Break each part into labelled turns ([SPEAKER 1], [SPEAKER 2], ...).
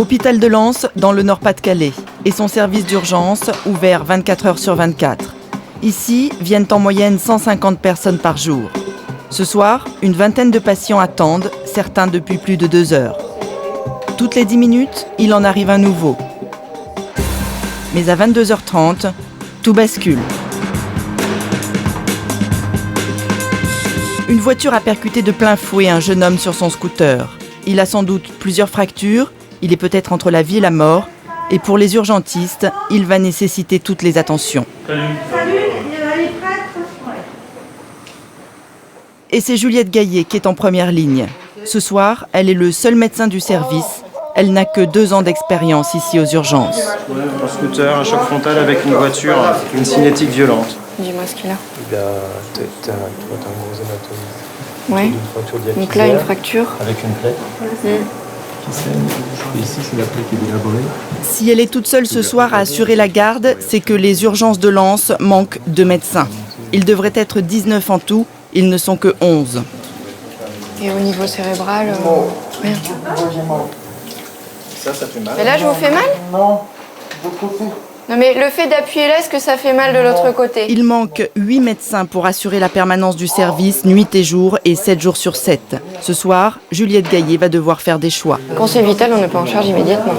[SPEAKER 1] Hôpital de Lens, dans le Nord-Pas-de-Calais, et son service d'urgence, ouvert 24 heures sur 24. Ici, viennent en moyenne 150 personnes par jour. Ce soir, une vingtaine de patients attendent, certains depuis plus de 2 heures. Toutes les 10 minutes, il en arrive un nouveau. Mais à 22h30, tout bascule. Une voiture a percuté de plein fouet un jeune homme sur son scooter. Il a sans doute plusieurs fractures, il est peut-être entre la vie et la mort, et pour les urgentistes, il va nécessiter toutes les attentions.
[SPEAKER 2] Salut, les prêtres.
[SPEAKER 1] Et c'est Juliette Gaillet qui est en première ligne. Ce soir, elle est le seul médecin du service. Elle n'a que 2 ans d'expérience ici aux urgences.
[SPEAKER 3] Ouais, un scooter, un choc frontal avec une voiture, une cinétique violente.
[SPEAKER 4] Dis-moi ce qu'il a.
[SPEAKER 3] T'as un gros hématome.
[SPEAKER 4] Ouais.
[SPEAKER 3] Une fracture diaphysaire.
[SPEAKER 4] Donc là, une fracture.
[SPEAKER 3] Avec une plaie. Qui saigne. Et ici, c'est la plaie qui est délabrée.
[SPEAKER 1] Si elle est toute seule ce soir à assurer la garde, c'est que les urgences de Lens manquent de médecins. Ils devraient être 19 en tout, ils ne sont que 11.
[SPEAKER 4] Et au niveau cérébral, rien.
[SPEAKER 3] Ça fait mal.
[SPEAKER 4] Mais là, je vous fais mal?
[SPEAKER 5] Non, de côté.
[SPEAKER 4] Non, mais le fait d'appuyer là, est-ce que ça fait mal de l'autre côté?
[SPEAKER 1] Il manque 8 médecins pour assurer la permanence du service, nuit et jour, et 7 jours sur 7. Ce soir, Juliette Gaillet va devoir faire des choix.
[SPEAKER 4] Quand c'est vital, on n'est pas en charge immédiatement.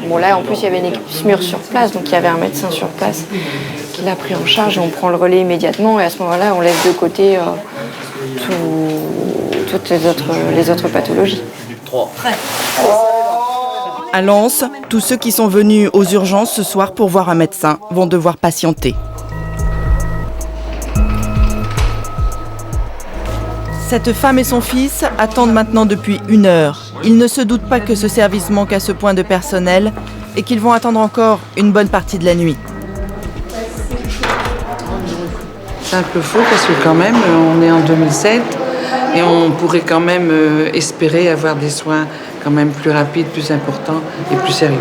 [SPEAKER 4] Bon, là, en plus, il y avait une équipe SMUR sur place, donc il y avait un médecin sur place qui l'a pris en charge et on prend le relais immédiatement. Et à ce moment-là, on laisse de côté toutes les autres pathologies.
[SPEAKER 3] 3.
[SPEAKER 1] À Lens, tous ceux qui sont venus aux urgences ce soir pour voir un médecin vont devoir patienter. Cette femme et son fils attendent maintenant depuis 1 heure. Ils ne se doutent pas que ce service manque à ce point de personnel et qu'ils vont attendre encore une bonne partie de la nuit.
[SPEAKER 6] C'est un peu faux parce que quand même, on est en 2007 et on pourrait quand même espérer avoir des soins quand même plus rapides, plus importants et plus sérieux.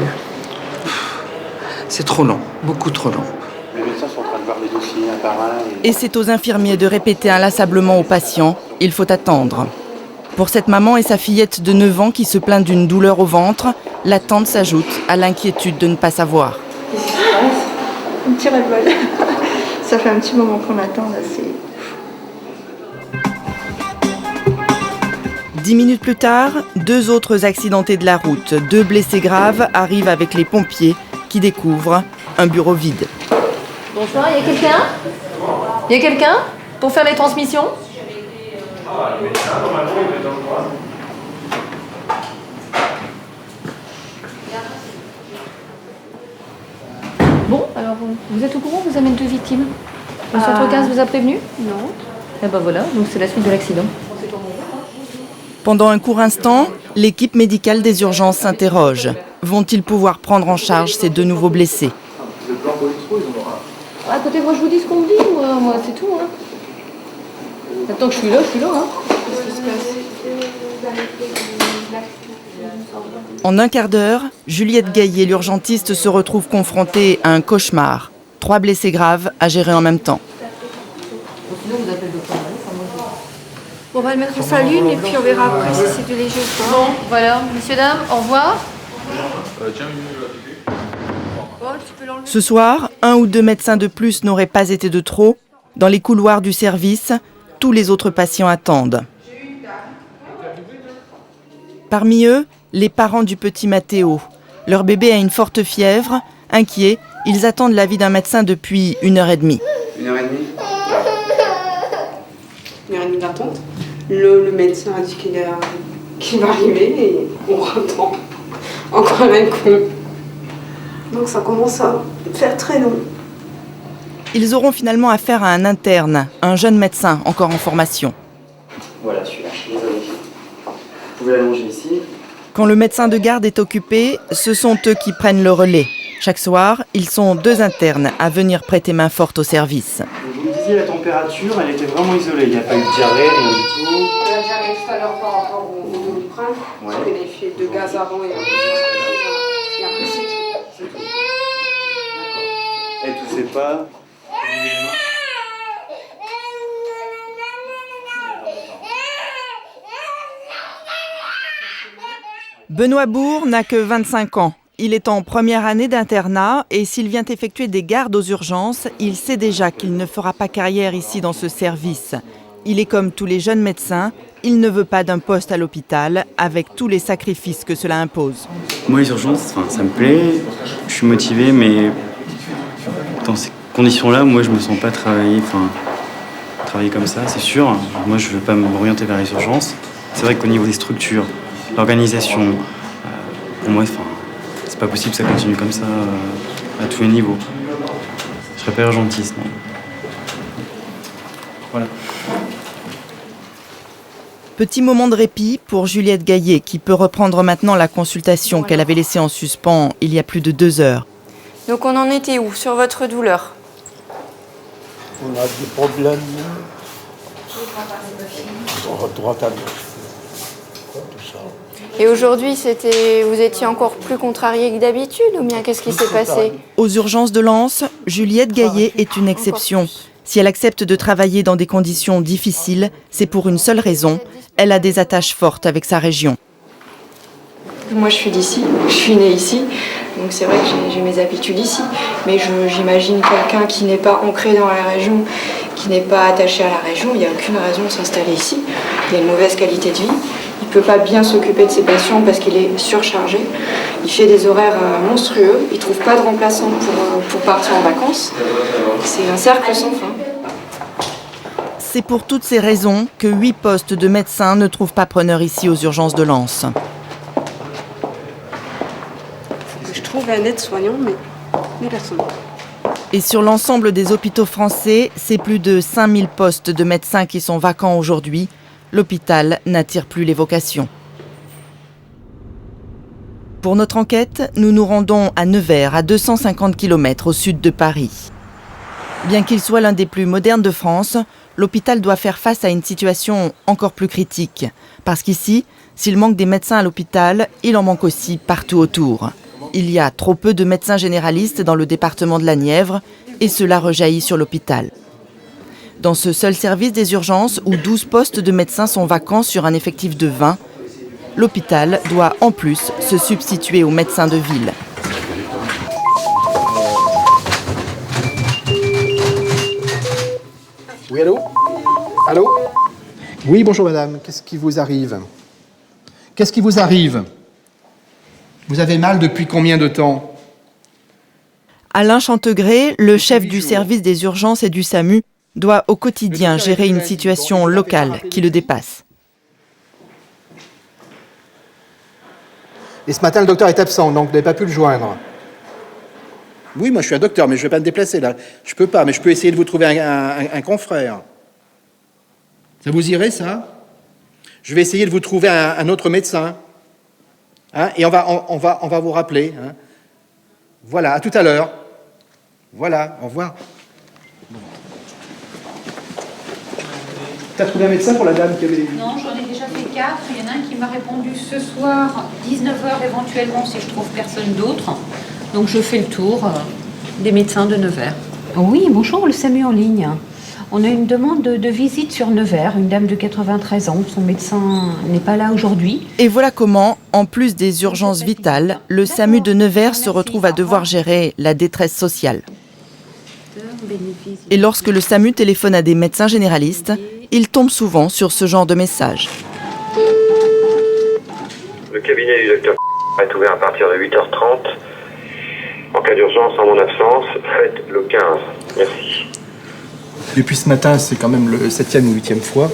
[SPEAKER 6] C'est trop long, beaucoup trop long.
[SPEAKER 5] Les médecins sont en train de voir les dossiers un par un.
[SPEAKER 1] Et c'est aux infirmiers de répéter inlassablement aux patients « il faut attendre ». Pour cette maman et sa fillette de 9 ans qui se plaint d'une douleur au ventre, l'attente s'ajoute à l'inquiétude de ne pas savoir.
[SPEAKER 2] Qu'est-ce qui se passe? Un petit ras-le-bol. Ça fait un petit moment qu'on attend là, c'est...
[SPEAKER 1] 10 minutes plus tard, 2 autres accidentés de la route, 2 blessés graves, arrivent avec les pompiers qui découvrent un bureau vide.
[SPEAKER 7] Bonsoir, il y a quelqu'un? Il y a quelqu'un pour faire les transmissions? Bon, alors vous êtes au courant, vous amènez 2 victimes. Le centre 15 vous a prévenu? Non. Eh ben voilà, donc c'est la suite de l'accident.
[SPEAKER 1] Pendant un court instant, l'équipe médicale des urgences s'interroge. Vont-ils pouvoir prendre en charge ces 2 nouveaux blessés?
[SPEAKER 7] À côté, moi je vous dis ce qu'on me dit, moi c'est tout. Hein. Maintenant que je suis là, hein. Qu'est-ce qui se passe?
[SPEAKER 1] En un quart d'heure, Juliette Gaillet, l'urgentiste, se retrouve confrontée à un cauchemar. 3 blessés graves à gérer en même temps.
[SPEAKER 2] On va le mettre en saline et puis on verra après si c'est de léger ou pas.
[SPEAKER 7] Bon, voilà, messieurs, dames, au revoir.
[SPEAKER 1] Ce soir, 1 ou 2 médecins de plus n'auraient pas été de trop. Dans les couloirs du service, tous les autres patients attendent. Parmi eux, les parents du petit Mathéo. Leur bébé a une forte fièvre. Inquiets, ils attendent l'avis d'un médecin depuis 1h30.
[SPEAKER 8] 1h30 1h30 d'attente. Le médecin a dit qu'il va arriver et on attend. Encore un con. Donc ça commence à faire très long.
[SPEAKER 1] Ils auront finalement affaire à un interne, un jeune médecin encore en formation.
[SPEAKER 5] Voilà, celui-là. Désolé. Vous pouvez l'allonger ici.
[SPEAKER 1] Quand le médecin de garde est occupé, ce sont eux qui prennent le relais. Chaque soir, ils sont 2 internes à venir prêter main forte au service.
[SPEAKER 5] Je vous disais, la température, elle était vraiment isolée. Il n'y a pas eu de diarrhée, rien du tout.
[SPEAKER 8] La diarrhée tout à l'heure par rapport au doliprane, parce que les filles de gaz avant et après c'est tout.
[SPEAKER 5] Elle toussait pas.
[SPEAKER 1] Benoît Bourg n'a que 25 ans. Il est en première année d'internat et s'il vient effectuer des gardes aux urgences, il sait déjà qu'il ne fera pas carrière ici dans ce service. Il est comme tous les jeunes médecins, il ne veut pas d'un poste à l'hôpital avec tous les sacrifices que cela impose.
[SPEAKER 5] Moi, les urgences, ça me plaît, je suis motivé, mais dans ces conditions-là, moi, je me sens pas travailler comme ça, c'est sûr. Moi, je veux pas m'orienter vers les urgences. C'est vrai qu'au niveau des structures, l'organisation, pour moi, c'est pas possible que ça continue comme ça à tous les niveaux. Je serais pas urgentiste, non. Voilà.
[SPEAKER 1] Petit moment de répit pour Juliette Gaillet, qui peut reprendre maintenant la consultation qu'elle avait laissée en suspens il y a plus de 2 heures.
[SPEAKER 4] Donc on en était où sur votre douleur?
[SPEAKER 3] On a des problèmes. Droite à gauche. Tout ça.
[SPEAKER 4] Et aujourd'hui, vous étiez encore plus contrarié que d'habitude ou bien qu'est-ce qui s'est passé?
[SPEAKER 1] Aux urgences de Lens, Juliette Gaillet est une exception. Si elle accepte de travailler dans des conditions difficiles, c'est pour une seule raison, elle a des attaches fortes avec sa région.
[SPEAKER 4] Moi, je suis d'ici, je suis née ici, donc c'est vrai que j'ai mes habitudes ici. Mais j'imagine quelqu'un qui n'est pas ancré dans la région, qui n'est pas attaché à la région, il n'y a aucune raison de s'installer ici. Il a une mauvaise qualité de vie, il ne peut pas bien s'occuper de ses patients parce qu'il est surchargé. Il fait des horaires monstrueux, il ne trouve pas de remplaçant pour partir en vacances. C'est un cercle sans fin.
[SPEAKER 1] C'est pour toutes ces raisons que 8 postes de médecins ne trouvent pas preneur ici aux urgences de Lens.
[SPEAKER 8] Je trouve un aide-soignant, mais personne.
[SPEAKER 1] Et sur l'ensemble des hôpitaux français, c'est plus de 5000 postes de médecins qui sont vacants aujourd'hui. L'hôpital n'attire plus les vocations. Pour notre enquête, nous nous rendons à Nevers, à 250 km au sud de Paris. Bien qu'il soit l'un des plus modernes de France, l'hôpital doit faire face à une situation encore plus critique. Parce qu'ici, s'il manque des médecins à l'hôpital, il en manque aussi partout autour. Il y a trop peu de médecins généralistes dans le département de la Nièvre et cela rejaillit sur l'hôpital. Dans ce seul service des urgences où 12 postes de médecins sont vacants sur un effectif de 20, l'hôpital doit en plus se substituer aux médecins de ville.
[SPEAKER 9] Oui, allô? Allô? Oui, bonjour madame, qu'est-ce qui vous arrive? Qu'est-ce qui vous arrive? Vous avez mal depuis combien de temps?
[SPEAKER 1] Alain Chantegré, le chef du service des urgences et du SAMU, doit au quotidien gérer une situation locale qui le dépasse.
[SPEAKER 9] Et ce matin, le docteur est absent, donc vous n'avez pas pu le joindre. Oui, moi je suis un docteur, mais je ne vais pas me déplacer là. Je peux pas, mais je peux essayer de vous trouver un confrère. Ça vous irait, ça? Je vais essayer de vous trouver un autre médecin. Hein, et on va vous rappeler. Hein. Voilà, à tout à l'heure. Voilà, au revoir. T'as trouvé un médecin pour la dame qui avait...
[SPEAKER 10] Non, j'en ai déjà fait 4. Il y en a un qui m'a répondu ce soir, 19h éventuellement, si je trouve personne d'autre. Donc je fais le tour des médecins de Nevers. Oui, bonjour, le SAMU en ligne. On a une demande de visite sur Nevers, une dame de 93 ans. Son médecin n'est pas là aujourd'hui.
[SPEAKER 1] Et voilà comment, en plus des urgences vitales, le SAMU de Nevers se retrouve à devoir gérer la détresse sociale. Et lorsque le SAMU téléphone à des médecins généralistes, il tombe souvent sur ce genre de message.
[SPEAKER 11] Le cabinet du docteur est ouvert à partir de 8h30. En cas d'urgence, en mon absence, faites le 15. Merci.
[SPEAKER 9] Depuis ce matin, c'est quand même le 7e ou 8e fois.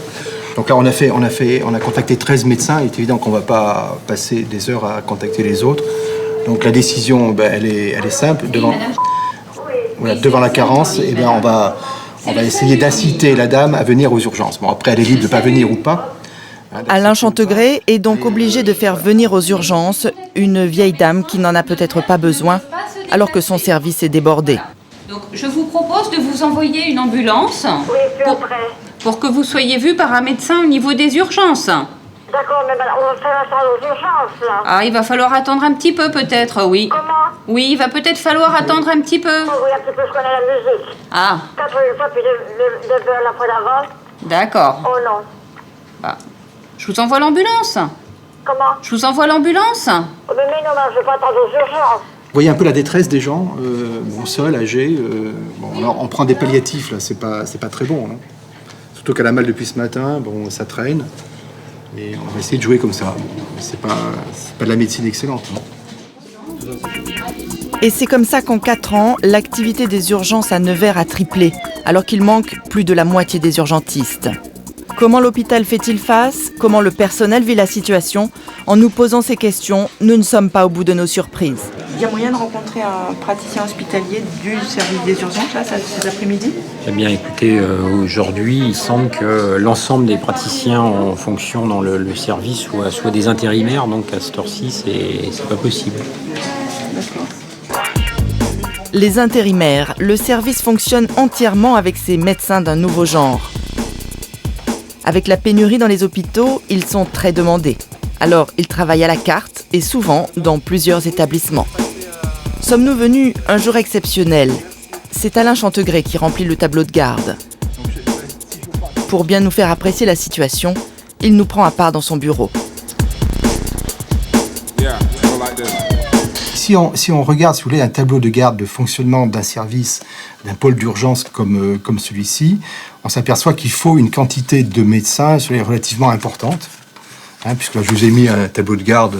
[SPEAKER 9] Donc là, on a contacté 13 médecins. Il est évident qu'on ne va pas passer des heures à contacter les autres. Donc la décision, elle est simple. Devant la carence, on va essayer d'inciter la dame à venir aux urgences. Bon, après, elle est libre de ne pas venir ou pas.
[SPEAKER 1] Alain Chantegré est donc obligé de faire venir aux urgences une vieille dame qui n'en a peut-être pas besoin, alors que son service est débordé.
[SPEAKER 10] Donc je vous propose de vous envoyer une ambulance pour que vous soyez vu par un médecin au niveau des urgences.
[SPEAKER 12] D'accord, mais on va faire ça aux urgences, là.
[SPEAKER 10] Ah, il va falloir attendre un petit peu, peut-être, oui.
[SPEAKER 12] Comment?
[SPEAKER 10] Oui, il va peut-être falloir attendre un petit peu.
[SPEAKER 12] Oui, un petit peu, je connais la musique.
[SPEAKER 10] Ah.
[SPEAKER 12] 4 fois, puis 2 heures la fois d'avant.
[SPEAKER 10] D'accord.
[SPEAKER 12] Oh non.
[SPEAKER 10] Bah, je vous envoie l'ambulance.
[SPEAKER 12] Comment?
[SPEAKER 10] Je vous envoie l'ambulance?
[SPEAKER 12] Oh, mais non, je vais pas attendre aux urgences.
[SPEAKER 9] Vous voyez un peu la détresse des gens, seuls, âgés. Alors on prend des palliatifs, là, c'est pas très bon. Hein. Surtout qu'elle a mal depuis ce matin, ça traîne. Et on va essayer de jouer comme ça. C'est pas de la médecine excellente. Hein.
[SPEAKER 1] Et c'est comme ça qu'en 4 ans, l'activité des urgences à Nevers a triplé, alors qu'il manque plus de la moitié des urgentistes. Comment l'hôpital fait-il face? Comment le personnel vit la situation? En nous posant ces questions, nous ne sommes pas au bout de nos surprises.
[SPEAKER 2] Il y a moyen de rencontrer un praticien hospitalier du service des urgences, là, cet après-midi?
[SPEAKER 3] Eh bien, écoutez, aujourd'hui, il semble que l'ensemble des praticiens en fonction dans le service soient des intérimaires, donc à cette heure-ci, c'est pas possible.
[SPEAKER 2] D'accord.
[SPEAKER 1] Les intérimaires, le service fonctionne entièrement avec ces médecins d'un nouveau genre. Avec la pénurie dans les hôpitaux, ils sont très demandés. Alors, ils travaillent à la carte et souvent dans plusieurs établissements. Sommes-nous venus un jour exceptionnel? C'est Alain Chantegré qui remplit le tableau de garde. Pour bien nous faire apprécier la situation, il nous prend à part dans son bureau.
[SPEAKER 9] Si on regarde, si vous voulez, un tableau de garde de fonctionnement d'un service, d'un pôle d'urgence comme celui-ci, on s'aperçoit qu'il faut une quantité de médecins relativement importante. Puisque là, je vous ai mis un tableau de garde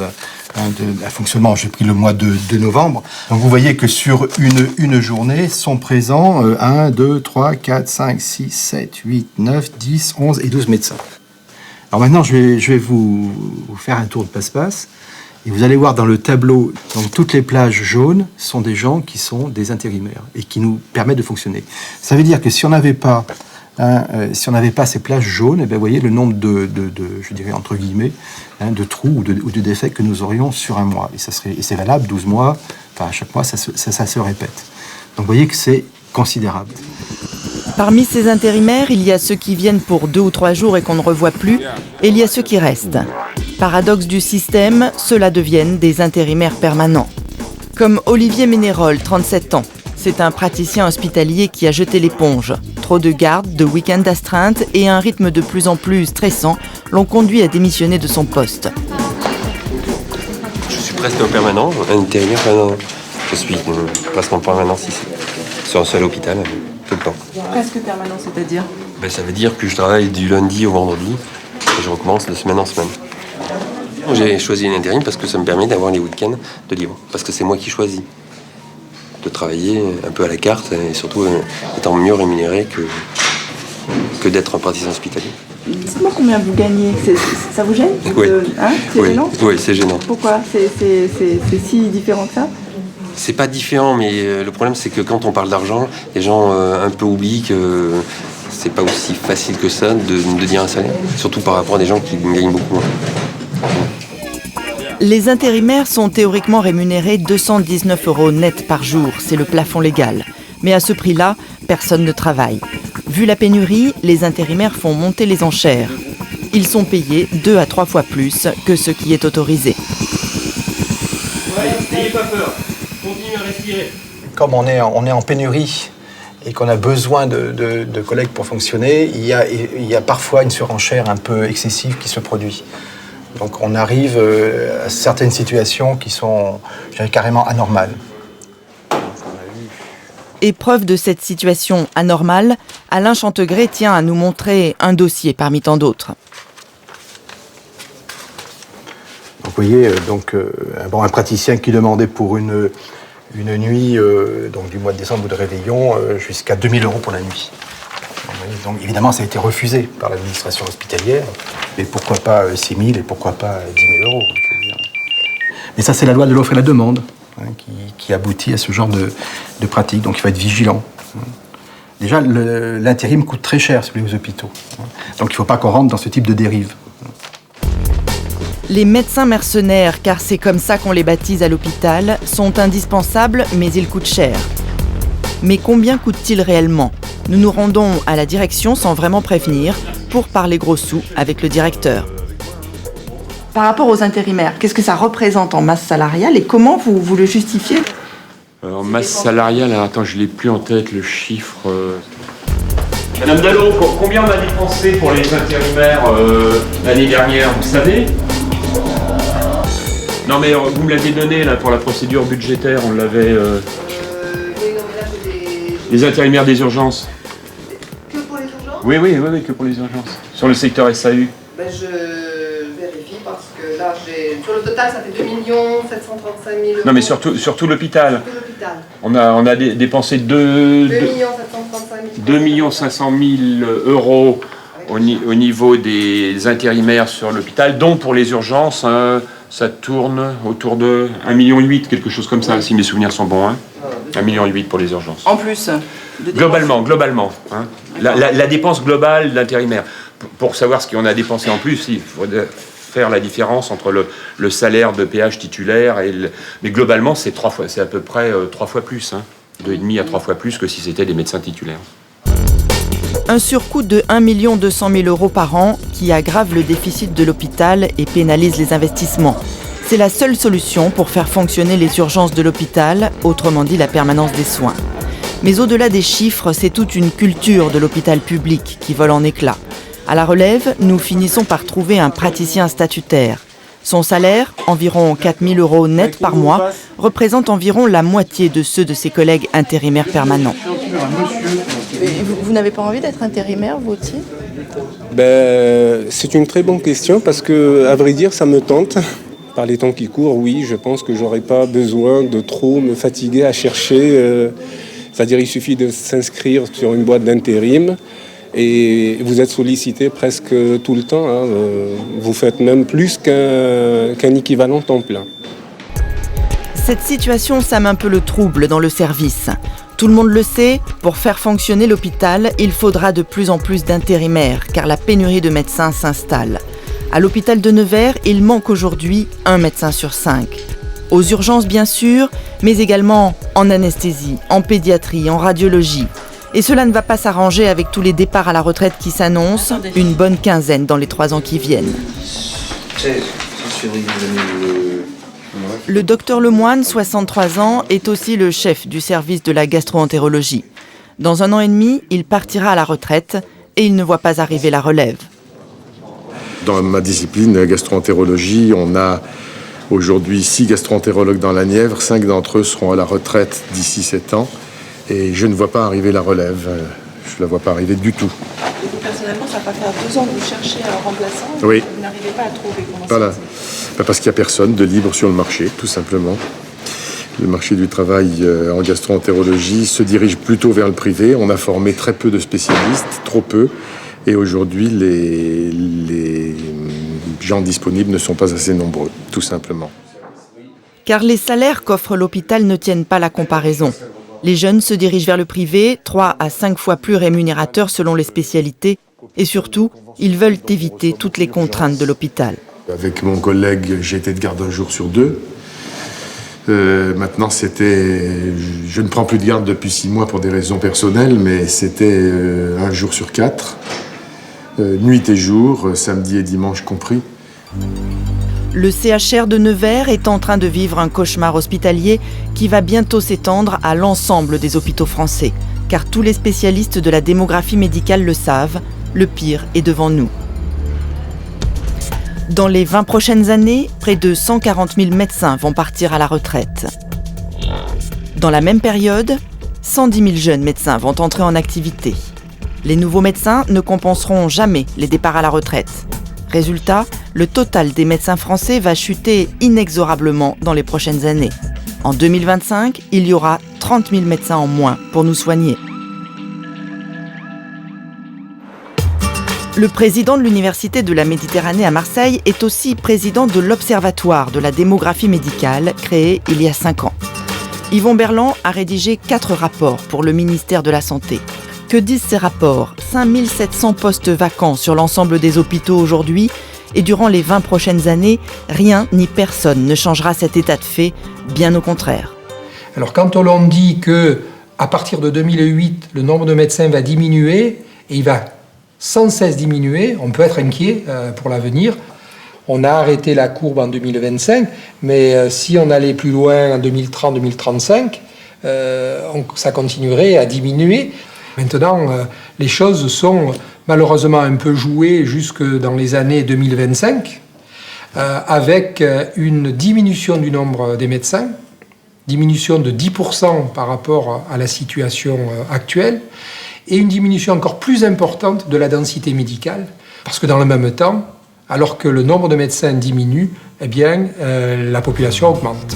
[SPEAKER 9] à fonctionnement, j'ai pris le mois de novembre. Donc vous voyez que sur une journée sont présents 1, 2, 3, 4, 5, 6, 7, 8, 9, 10, 11 et 12 médecins. Alors maintenant, je vais vous faire un tour de passe-passe. Et vous allez voir dans le tableau, donc toutes les plages jaunes sont des gens qui sont des intérimaires et qui nous permettent de fonctionner. Ça veut dire que si on n'avait pas ces plages jaunes, vous voyez le nombre je dirais entre guillemets, de trous ou de défects que nous aurions sur un mois. Et c'est valable 12 mois, enfin à chaque mois ça se répète. Donc vous voyez que c'est considérable.
[SPEAKER 1] Parmi ces intérimaires, il y a ceux qui viennent pour 2 ou 3 jours et qu'on ne revoit plus, et il y a ceux qui restent. Paradoxe du système, ceux-là deviennent des intérimaires permanents. Comme Olivier Ménérol, 37 ans. C'est un praticien hospitalier qui a jeté l'éponge. Trop de gardes, de week-ends d'astreinte et un rythme de plus en plus stressant l'ont conduit à démissionner de son poste.
[SPEAKER 13] Je suis presque permanent, un intérimaire permanent. Je suis placement permanent sur un seul hôpital, tout le temps.
[SPEAKER 2] Presque permanent, c'est-à-dire?
[SPEAKER 13] Ça veut dire que je travaille du lundi au vendredi et je recommence de semaine en semaine. J'ai choisi l'intérim parce que ça me permet d'avoir les week-ends de libre. Parce que c'est moi qui choisis de travailler un peu à la carte et surtout étant mieux rémunéré que d'être un praticien hospitalier.
[SPEAKER 2] Dites-moi combien vous gagnez. Ça vous gêne?
[SPEAKER 13] Oui.
[SPEAKER 2] C'est gênant?
[SPEAKER 13] Oui, c'est gênant.
[SPEAKER 2] Pourquoi? C'est si différent que ça?
[SPEAKER 13] C'est pas différent, mais le problème c'est que quand on parle d'argent, les gens un peu oublient que c'est pas aussi facile que ça de dire un salaire. Surtout par rapport à des gens qui gagnent beaucoup moins.
[SPEAKER 1] Les intérimaires sont théoriquement rémunérés 219 € net par jour, c'est le plafond légal. Mais à ce prix-là, personne ne travaille. Vu la pénurie, les intérimaires font monter les enchères. Ils sont payés 2 à 3 fois plus que ce qui est autorisé.
[SPEAKER 3] N'ayez pas peur, continuez à respirer.
[SPEAKER 9] Comme on est en pénurie et qu'on a besoin de collègues pour fonctionner, il y a parfois une surenchère un peu excessive qui se produit. Donc on arrive à certaines situations qui sont, je dirais, carrément anormales.
[SPEAKER 1] Épreuve de cette situation anormale, Alain Chantegré tient à nous montrer un dossier parmi tant d'autres.
[SPEAKER 9] Donc vous voyez, un praticien qui demandait pour une nuit donc du mois de décembre ou de réveillon jusqu'à 2 000 € pour la nuit. Donc évidemment, ça a été refusé par l'administration hospitalière, mais pourquoi pas 6 000 et pourquoi pas 10 000 €. Mais ça, c'est la loi de l'offre et la demande qui aboutit à ce genre de pratique. Donc il faut être vigilant. Déjà, l'intérim coûte très cher aux hôpitaux. Donc il ne faut pas qu'on rentre dans ce type de dérive.
[SPEAKER 1] Les médecins mercenaires, car c'est comme ça qu'on les baptise à l'hôpital, sont indispensables, mais ils coûtent cher. Mais combien coûtent-ils réellement ? Nous nous rendons à la direction sans vraiment prévenir pour parler gros sous avec le directeur.
[SPEAKER 2] Par rapport aux intérimaires, qu'est-ce que ça représente en masse salariale et comment vous le justifiez?
[SPEAKER 3] En masse salariale, attends, je l'ai plus en tête le chiffre. Madame Dallot, combien on a dépensé pour les intérimaires l'année dernière, vous savez?
[SPEAKER 14] Non mais vous me l'aviez donné là pour la procédure budgétaire, on l'avait...
[SPEAKER 8] Oui, non, mais là, j'ai des...
[SPEAKER 14] Les intérimaires des urgences.
[SPEAKER 8] Que pour les urgences?
[SPEAKER 14] Oui, que pour les urgences. Sur le secteur SAU.
[SPEAKER 8] Ben, je vérifie parce que là, sur le total, ça fait 2 735 000 euros.
[SPEAKER 14] Non mais surtout l'hôpital.
[SPEAKER 8] Surtout l'hôpital.
[SPEAKER 14] On a dépensé 2 500 000 euros au niveau des intérimaires sur l'hôpital, dont pour les urgences, ça tourne autour de 1,8 million, quelque chose comme ça, si mes souvenirs sont bons. 1,8 million pour les urgences.
[SPEAKER 2] En plus de
[SPEAKER 14] Globalement. Hein. La dépense globale d'intérimaire. Pour savoir ce qu'on a dépensé en plus, il faut faire la différence entre le salaire de PH titulaire et mais globalement, c'est à peu près 3 fois plus. 2,5 à 3 fois plus que si c'était des médecins titulaires.
[SPEAKER 1] Un surcoût de 1 200 000 euros par an qui aggrave le déficit de l'hôpital et pénalise les investissements. C'est la seule solution pour faire fonctionner les urgences de l'hôpital, autrement dit la permanence des soins. Mais au-delà des chiffres, c'est toute une culture de l'hôpital public qui vole en éclats. À la relève, nous finissons par trouver un praticien statutaire. Son salaire, environ 4 000 euros net par mois, représente environ la moitié de ceux de ses collègues intérimaires permanents.
[SPEAKER 2] Vous n'avez pas envie d'être intérimaire, vous aussi?
[SPEAKER 15] C'est une très bonne question parce que, à vrai dire, ça me tente. Par les temps qui courent, oui, je pense que j'aurais pas besoin de trop me fatiguer à chercher. C'est-à-dire, il suffit de s'inscrire sur une boîte d'intérim et vous êtes sollicité presque tout le temps. Vous faites même plus qu'un équivalent temps plein.
[SPEAKER 1] Cette situation sème un peu le trouble dans le service. Tout le monde le sait, pour faire fonctionner l'hôpital, il faudra de plus en plus d'intérimaires, car la pénurie de médecins s'installe. À l'hôpital de Nevers, il manque aujourd'hui 1 médecin sur 5. Aux urgences bien sûr, mais également en anesthésie, en pédiatrie, en radiologie. Et cela ne va pas s'arranger avec tous les départs à la retraite qui s'annoncent, une bonne quinzaine dans les 3 ans qui viennent. Le docteur Lemoine, 63 ans, est aussi le chef du service de la gastro-entérologie. Dans 1 an et demi, il partira à la retraite et il ne voit pas arriver la relève.
[SPEAKER 16] Dans ma discipline, la gastro-entérologie, on a aujourd'hui 6 gastro-entérologues dans la Nièvre. 5 d'entre eux seront à la retraite d'ici 7 ans. Et je ne vois pas arriver la relève. Je ne la vois pas arriver du tout.
[SPEAKER 2] Et vous, personnellement, ça va faire 2 ans que vous cherchez un remplaçant.
[SPEAKER 16] Oui.
[SPEAKER 2] Vous n'arrivez pas à trouver.
[SPEAKER 16] Voilà. Parce qu'il n'y a personne de libre sur le marché, tout simplement. Le marché du travail en gastro-entérologie se dirige plutôt vers le privé. On a formé très peu de spécialistes, trop peu. Et aujourd'hui, les gens disponibles ne sont pas assez nombreux, tout simplement.
[SPEAKER 1] Car les salaires qu'offre l'hôpital ne tiennent pas la comparaison. Les jeunes se dirigent vers le privé, 3 à 5 fois plus rémunérateur selon les spécialités. Et surtout, ils veulent éviter toutes les contraintes de l'hôpital.
[SPEAKER 16] Avec mon collègue, j'ai été de garde 1 jour sur 2. Maintenant, je ne prends plus de garde depuis 6 mois pour des raisons personnelles, mais c'était 1 jour sur 4. Nuit et jour, samedi et dimanche compris.
[SPEAKER 1] Le CHR de Nevers est en train de vivre un cauchemar hospitalier qui va bientôt s'étendre à l'ensemble des hôpitaux français. Car tous les spécialistes de la démographie médicale le savent, le pire est devant nous. Dans les 20 prochaines années, près de 140 000 médecins vont partir à la retraite. Dans la même période, 110 000 jeunes médecins vont entrer en activité. Les nouveaux médecins ne compenseront jamais les départs à la retraite. Résultat, le total des médecins français va chuter inexorablement dans les prochaines années. En 2025, il y aura 30 000 médecins en moins pour nous soigner. Le président de l'Université de la Méditerranée à Marseille est aussi président de l'Observatoire de la démographie médicale, créé il y a 5 ans. Yvon Berland a rédigé 4 rapports pour le ministère de la Santé. Que disent ces rapports? 5700 postes vacants sur l'ensemble des hôpitaux aujourd'hui, et durant les 20 prochaines années, rien ni personne ne changera cet état de fait, bien au contraire.
[SPEAKER 17] Alors quand on l'on dit qu'à partir de 2008, le nombre de médecins va diminuer, et il va sans cesse diminuer, on peut être inquiet pour l'avenir. On a arrêté la courbe en 2025, mais si on allait plus loin en 2030-2035, ça continuerait à diminuer. Maintenant, les choses sont malheureusement un peu jouées jusque dans les années 2025. avec une diminution du nombre des médecins, diminution de 10% par rapport à la situation actuelle, et une diminution encore plus importante de la densité médicale, parce que dans le même temps, alors que le nombre de médecins diminue, eh bien, la population augmente.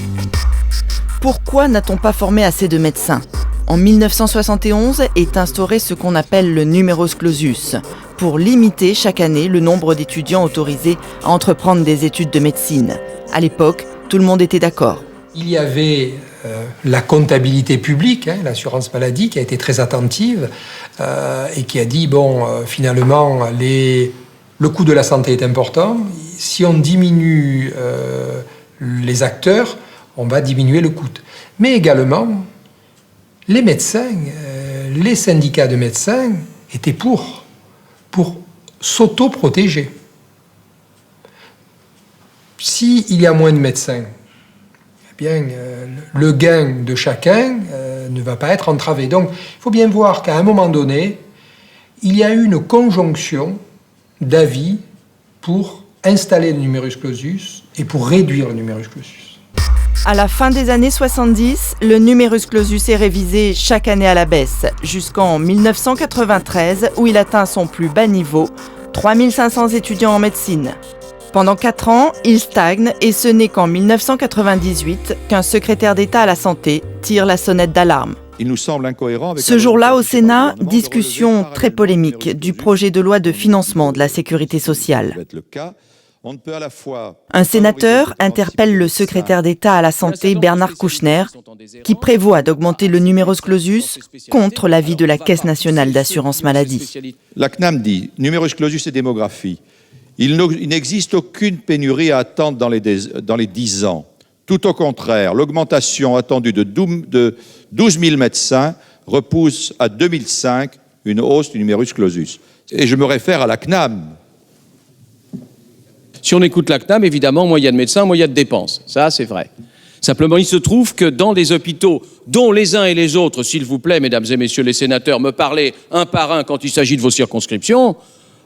[SPEAKER 1] Pourquoi n'a-t-on pas formé assez de médecins ? En 1971 est instauré ce qu'on appelle le numerus clausus, pour limiter chaque année le nombre d'étudiants autorisés à entreprendre des études de médecine. À l'époque, tout le monde était d'accord.
[SPEAKER 17] Il y avait la comptabilité publique, l'assurance maladie, qui a été très attentive et qui a dit, finalement, le coût de la santé est important. Si on diminue les acteurs, on va diminuer le coût. Mais également, les médecins, les syndicats de médecins étaient pour s'auto-protéger. S'il y a moins de médecins, eh bien, le gain de chacun ne va pas être entravé. Donc, il faut bien voir qu'à un moment donné, il y a eu une conjonction d'avis pour installer le numerus clausus et pour réduire le numerus clausus.
[SPEAKER 1] À la fin des années 70, le numerus clausus est révisé chaque année à la baisse, jusqu'en 1993 où il atteint son plus bas niveau, 3500 étudiants en médecine. Pendant 4 ans, il stagne et ce n'est qu'en 1998 qu'un secrétaire d'État à la santé tire la sonnette d'alarme.
[SPEAKER 18] Il nous semble incohérent avec...
[SPEAKER 1] Ce jour-là, au Sénat, discussion très polémique du projet de loi de financement de la sécurité sociale. Un sénateur interpelle le secrétaire d'État à la santé, Bernard Kouchner, qui prévoit d'augmenter le numerus clausus contre l'avis de la Caisse nationale d'assurance maladie.
[SPEAKER 18] La CNAM dit « Numerus clausus et démographie. Il n'existe aucune pénurie à attendre dans les 10 ans. Tout au contraire, l'augmentation attendue de 12 000 médecins repousse à 2005 une hausse du numerus clausus. » Et je me réfère à la CNAM.
[SPEAKER 19] Si on écoute la CNAM, évidemment, moins il y a de médecins, moins il y a de dépenses. Ça, c'est vrai. Simplement, il se trouve que dans des hôpitaux, dont les uns et les autres, s'il vous plaît, mesdames et messieurs les sénateurs, me parlez un par un quand il s'agit de vos circonscriptions,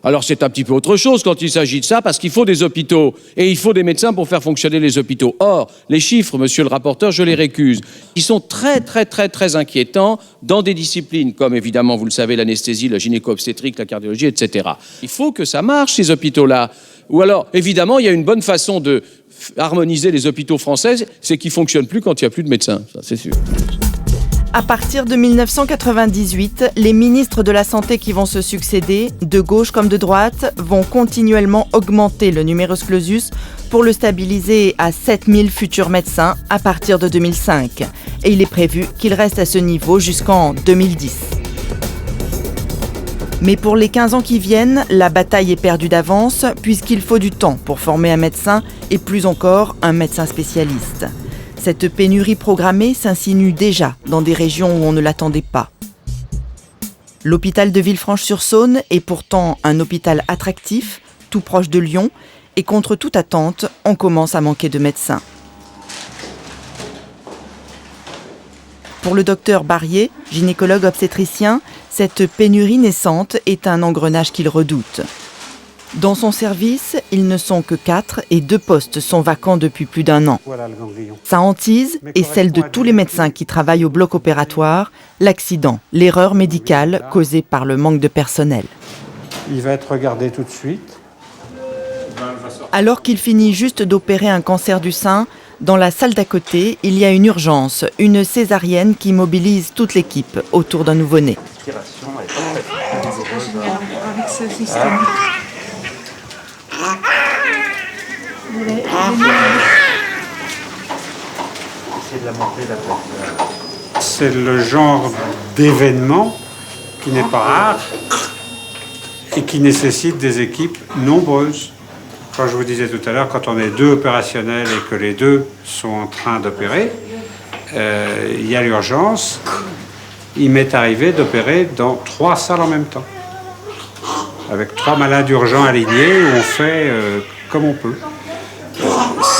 [SPEAKER 19] alors c'est un petit peu autre chose quand il s'agit de ça, parce qu'il faut des hôpitaux et il faut des médecins pour faire fonctionner les hôpitaux. Or, les chiffres, monsieur le rapporteur, je les récuse. Ils sont très, très, très, très inquiétants dans des disciplines comme, évidemment, vous le savez, l'anesthésie, la gynéco-obstétrique, la cardiologie, etc. Il faut que ça marche, ces hôpitaux-là. Ou alors, évidemment, il y a une bonne façon de harmoniser les hôpitaux français, c'est qu'ils ne fonctionnent plus quand il n'y a plus de médecins, ça c'est sûr.
[SPEAKER 1] À partir de 1998, les ministres de la Santé qui vont se succéder, de gauche comme de droite, vont continuellement augmenter le numerus clausus pour le stabiliser à 7000 futurs médecins à partir de 2005. Et il est prévu qu'il reste à ce niveau jusqu'en 2010. Mais pour les 15 ans qui viennent, la bataille est perdue d'avance puisqu'il faut du temps pour former un médecin et plus encore un médecin spécialiste. Cette pénurie programmée s'insinue déjà dans des régions où on ne l'attendait pas. L'hôpital de Villefranche-sur-Saône est pourtant un hôpital attractif, tout proche de Lyon, et contre toute attente, on commence à manquer de médecins. Pour le docteur Barrier, gynécologue obstétricien, cette pénurie naissante est un engrenage qu'il redoute. Dans son service, ils ne sont que 4 et 2 postes sont vacants depuis plus d'1 an. Sa hantise est celle de tous les médecins qui travaillent au bloc opératoire, l'accident, l'erreur médicale causée par le manque de personnel.
[SPEAKER 20] Il va être regardé tout de suite.
[SPEAKER 1] Alors qu'il finit juste d'opérer un cancer du sein, dans la salle d'à côté, il y a une urgence, une césarienne qui mobilise toute l'équipe autour d'un nouveau-né.
[SPEAKER 8] Avec ce système.
[SPEAKER 20] C'est le genre d'événement qui n'est pas rare et qui nécessite des équipes nombreuses. Quand je vous disais tout à l'heure, quand on est 2 opérationnels et que les 2 sont en train d'opérer, il y a l'urgence. Il m'est arrivé d'opérer dans 3 salles en même temps, avec 3 malades urgents alignés où on fait comme on peut.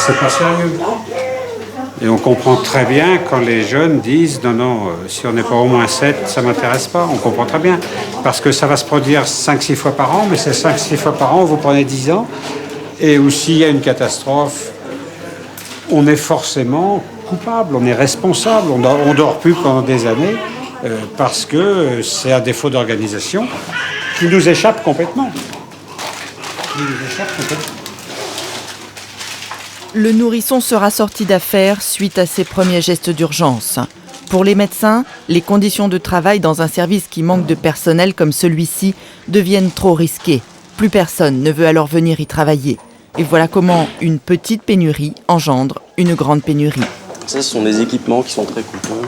[SPEAKER 20] C'est pas sérieux. Et on comprend très bien quand les jeunes disent « Non, si on n'est pas au moins 7, ça ne m'intéresse pas ». On comprend très bien. Parce que ça va se produire 5-6 fois par an, mais ces 5-6 fois par an, vous prenez 10 ans. Et où s'il y a une catastrophe, on est forcément coupable, on est responsable, on dort plus pendant des années parce que c'est un défaut d'organisation qui nous échappe complètement.
[SPEAKER 1] Le nourrisson sera sorti d'affaire suite à ses premiers gestes d'urgence. Pour les médecins, les conditions de travail dans un service qui manque de personnel comme celui-ci deviennent trop risquées. Plus personne ne veut alors venir y travailler. Et voilà comment une petite pénurie engendre une grande pénurie.
[SPEAKER 21] Ça, ce sont des équipements qui sont très coûteux.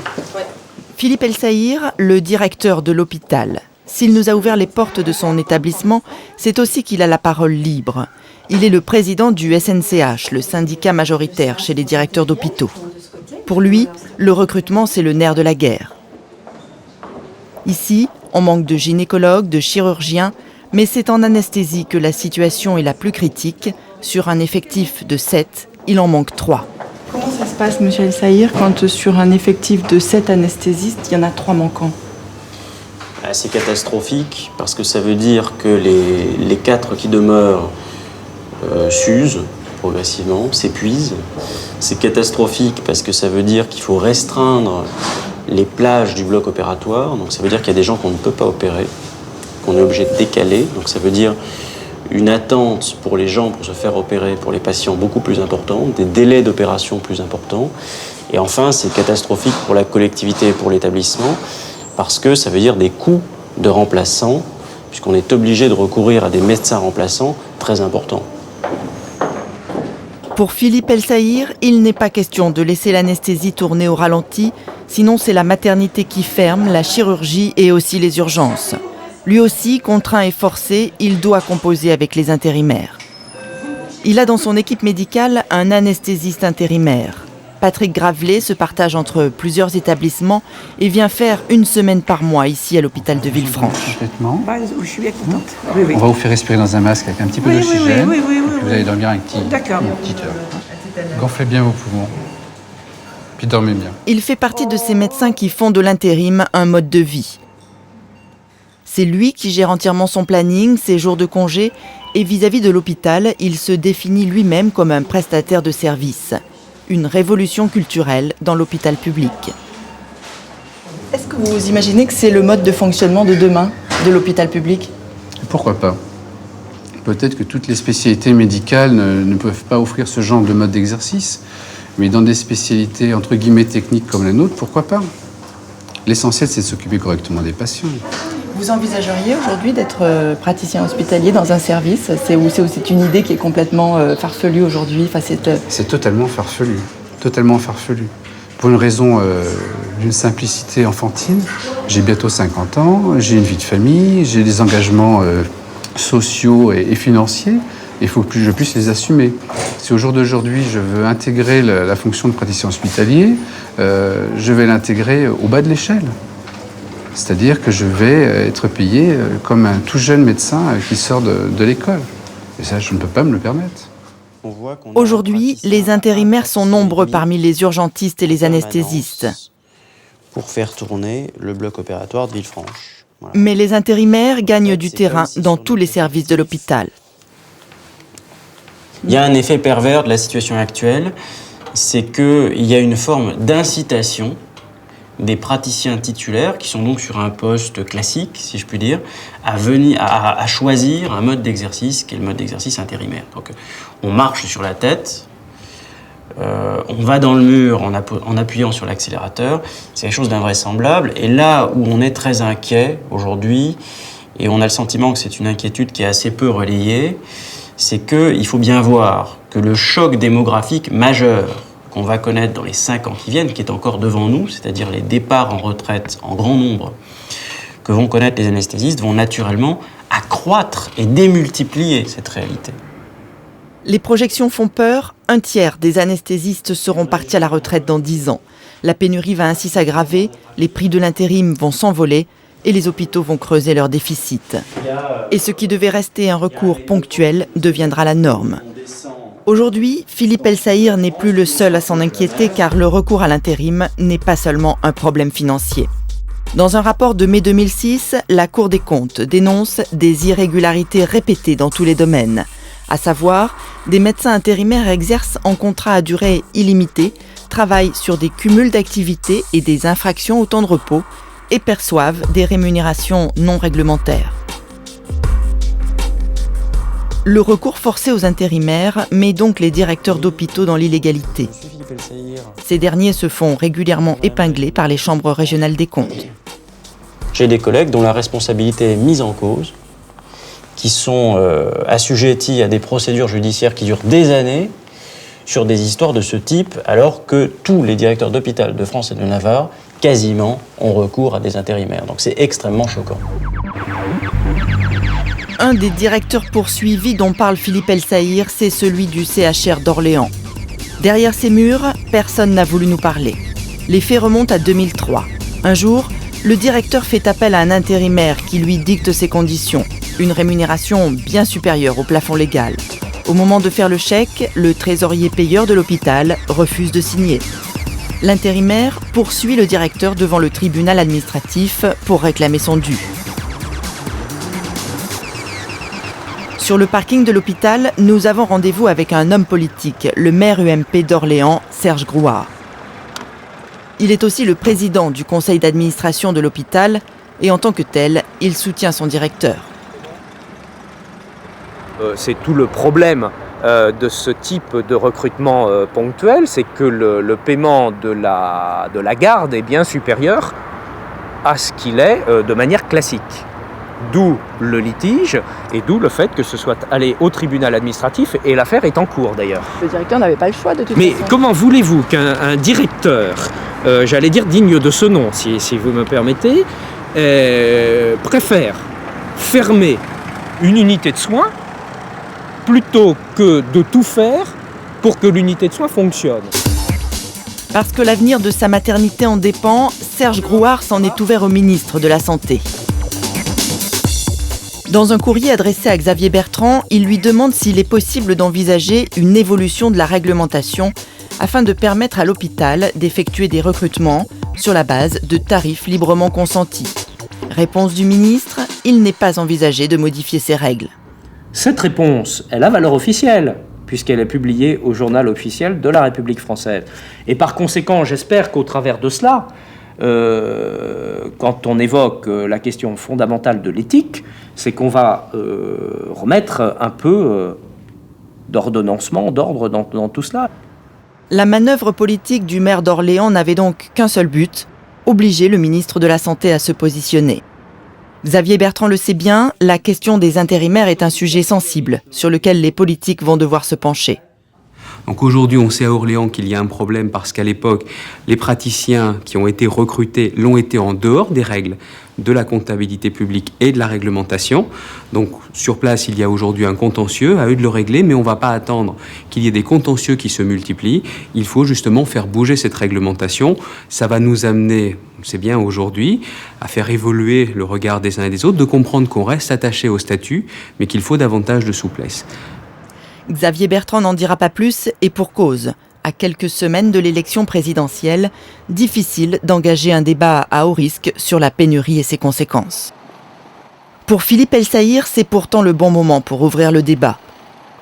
[SPEAKER 1] Philippe El-Saïr, le directeur de l'hôpital. S'il nous a ouvert les portes de son établissement, c'est aussi qu'il a la parole libre. Il est le président du SNCH, le syndicat majoritaire chez les directeurs d'hôpitaux. Pour lui, le recrutement, c'est le nerf de la guerre. Ici, on manque de gynécologues, de chirurgiens, mais c'est en anesthésie que la situation est la plus critique. Sur un effectif de 7, il en manque 3.
[SPEAKER 2] Comment ça se passe, monsieur El-Saïr, quand sur un effectif de 7 anesthésistes, il y en a 3 manquants?
[SPEAKER 21] C'est catastrophique parce que ça veut dire que les 4 qui demeurent s'usent progressivement, s'épuisent. C'est catastrophique parce que ça veut dire qu'il faut restreindre les plages du bloc opératoire. Donc ça veut dire qu'il y a des gens qu'on ne peut pas opérer, qu'on est obligé de décaler. Donc ça veut dire une attente pour les gens pour se faire opérer, pour les patients beaucoup plus importante, des délais d'opération plus importants. Et enfin, c'est catastrophique pour la collectivité et pour l'établissement parce que ça veut dire des coûts de remplaçants, puisqu'on est obligé de recourir à des médecins remplaçants très importants.
[SPEAKER 1] Pour Philippe El-Saïr, il n'est pas question de laisser l'anesthésie tourner au ralenti, sinon c'est la maternité qui ferme, la chirurgie et aussi les urgences. Lui aussi, contraint et forcé, il doit composer avec les intérimaires. Il a dans son équipe médicale un anesthésiste intérimaire. Patrick Gravelet se partage entre plusieurs établissements et vient faire 1 semaine par mois ici à l'hôpital de Villefranche.
[SPEAKER 22] Je suis bien contente.
[SPEAKER 23] On va vous faire respirer dans un masque avec un petit peu d'oxygène. Oui, puis vous allez dormir une petite heure. Gonflez bien vos poumons. Puis dormez bien.
[SPEAKER 1] Il fait partie de ces médecins qui font de l'intérim un mode de vie. C'est lui qui gère entièrement son planning, ses jours de congé, et vis-à-vis de l'hôpital, il se définit lui-même comme un prestataire de service. Une révolution culturelle dans l'hôpital public.
[SPEAKER 2] Est-ce que vous imaginez que c'est le mode de fonctionnement de demain de l'hôpital public?
[SPEAKER 23] Pourquoi pas? Peut-être que toutes les spécialités médicales ne peuvent pas offrir ce genre de mode d'exercice, mais dans des spécialités entre guillemets techniques comme la nôtre, pourquoi pas? L'essentiel, c'est de s'occuper correctement des patients.
[SPEAKER 2] Vous envisageriez aujourd'hui d'être praticien hospitalier dans un service? C'est une idée qui est complètement farfelue aujourd'hui.
[SPEAKER 23] C'est totalement farfelu. Totalement farfelu. Pour une raison d'une simplicité enfantine. J'ai bientôt 50 ans, j'ai une vie de famille, j'ai des engagements sociaux et financiers. Il faut que je puisse les assumer. Si au jour d'aujourd'hui, je veux intégrer la fonction de praticien hospitalier, je vais l'intégrer au bas de l'échelle. C'est-à-dire que je vais être payé comme un tout jeune médecin qui sort de l'école. Et ça, je ne peux pas me le permettre.
[SPEAKER 1] Aujourd'hui, les intérimaires sont nombreux parmi les urgentistes et les anesthésistes.
[SPEAKER 21] Pour faire tourner le bloc opératoire de Villefranche. Voilà.
[SPEAKER 1] Mais les intérimaires gagnent du terrain dans tous les services de l'hôpital.
[SPEAKER 21] Il y a un effet pervers de la situation actuelle, c'est qu'il y a une forme d'incitation des praticiens titulaires, qui sont donc sur un poste classique, si je puis dire, à choisir un mode d'exercice qui est le mode d'exercice intérimaire. Donc on marche sur la tête, on va dans le mur en appuyant sur l'accélérateur, c'est quelque chose d'invraisemblable. Et là où on est très inquiet aujourd'hui, et on a le sentiment que c'est une inquiétude qui est assez peu relayée, c'est qu'il faut bien voir que le choc démographique majeur qu'on va connaître dans les 5 ans qui viennent, qui est encore devant nous, c'est-à-dire les départs en retraite en grand nombre que vont connaître les anesthésistes, vont naturellement accroître et démultiplier cette réalité.
[SPEAKER 1] Les projections font peur. 1/3 des anesthésistes seront partis à la retraite dans 10 ans. La pénurie va ainsi s'aggraver, les prix de l'intérim vont s'envoler et les hôpitaux vont creuser leurs déficits. Et ce qui devait rester un recours ponctuel deviendra la norme. Aujourd'hui, Philippe El-Saïr n'est plus le seul à s'en inquiéter car le recours à l'intérim n'est pas seulement un problème financier. Dans un rapport de mai 2006, la Cour des comptes dénonce des irrégularités répétées dans tous les domaines. À savoir, des médecins intérimaires exercent en contrat à durée illimitée, travaillent sur des cumuls d'activités et des infractions au temps de repos et perçoivent des rémunérations non réglementaires. Le recours forcé aux intérimaires met donc les directeurs d'hôpitaux dans l'illégalité. Ces derniers se font régulièrement épingler par les chambres régionales des comptes.
[SPEAKER 21] J'ai des collègues dont la responsabilité est mise en cause, qui sont assujettis à des procédures judiciaires qui durent des années sur des histoires de ce type, alors que tous les directeurs d'hôpital de France et de Navarre, quasiment, ont recours à des intérimaires. Donc c'est extrêmement choquant.
[SPEAKER 1] Un des directeurs poursuivis dont parle Philippe Elsaïr, c'est celui du CHR d'Orléans. Derrière ces murs, personne n'a voulu nous parler. Les faits remontent à 2003. Un jour, le directeur fait appel à un intérimaire qui lui dicte ses conditions. Une rémunération bien supérieure au plafond légal. Au moment de faire le chèque, le trésorier payeur de l'hôpital refuse de signer. L'intérimaire poursuit le directeur devant le tribunal administratif pour réclamer son dû. Sur le parking de l'hôpital, nous avons rendez-vous avec un homme politique, le maire UMP d'Orléans, Serge Grouard. Il est aussi le président du conseil d'administration de l'hôpital et en tant que tel, il soutient son directeur.
[SPEAKER 5] C'est tout le problème de ce type de recrutement ponctuel, c'est que le paiement de la garde est bien supérieur à ce qu'il est de manière classique. D'où le litige et d'où le fait que ce soit allé au tribunal administratif et l'affaire est en cours d'ailleurs.
[SPEAKER 2] Le directeur n'avait pas le choix de toute façon.
[SPEAKER 5] Mais comment voulez-vous qu'un directeur, j'allais dire digne de ce nom si vous me permettez, préfère fermer une unité de soins plutôt que de tout faire pour que l'unité de soins fonctionne?
[SPEAKER 1] Parce que l'avenir de sa maternité en dépend, Serge Grouard s'en est ouvert au ministre de la Santé. Dans un courrier adressé à Xavier Bertrand, il lui demande s'il est possible d'envisager une évolution de la réglementation afin de permettre à l'hôpital d'effectuer des recrutements sur la base de tarifs librement consentis. Réponse du ministre, il n'est pas envisagé de modifier ces règles.
[SPEAKER 5] Cette réponse, elle a valeur officielle, puisqu'elle est publiée au journal officiel de la République française. Et par conséquent, j'espère qu'au travers de cela, quand on évoque la question fondamentale de l'éthique, c'est qu'on va remettre un peu d'ordonnancement, d'ordre dans tout cela.
[SPEAKER 1] La manœuvre politique du maire d'Orléans n'avait donc qu'un seul but, obliger le ministre de la Santé à se positionner. Xavier Bertrand le sait bien, la question des intérimaires est un sujet sensible, sur lequel les politiques vont devoir se pencher.
[SPEAKER 6] Donc aujourd'hui, on sait à Orléans qu'il y a un problème parce qu'à l'époque, les praticiens qui ont été recrutés l'ont été en dehors des règles de la comptabilité publique et de la réglementation. Donc sur place, il y a aujourd'hui un contentieux, à eux de le régler, mais on ne va pas attendre qu'il y ait des contentieux qui se multiplient. Il faut justement faire bouger cette réglementation. Ça va nous amener, c'est bien aujourd'hui, à faire évoluer le regard des uns et des autres, de comprendre qu'on reste attaché au statut, mais qu'il faut davantage de souplesse.
[SPEAKER 1] Xavier Bertrand n'en dira pas plus, et pour cause. À quelques semaines de l'élection présidentielle, difficile d'engager un débat à haut risque sur la pénurie et ses conséquences. Pour Philippe Elsaïr, c'est pourtant le bon moment pour ouvrir le débat.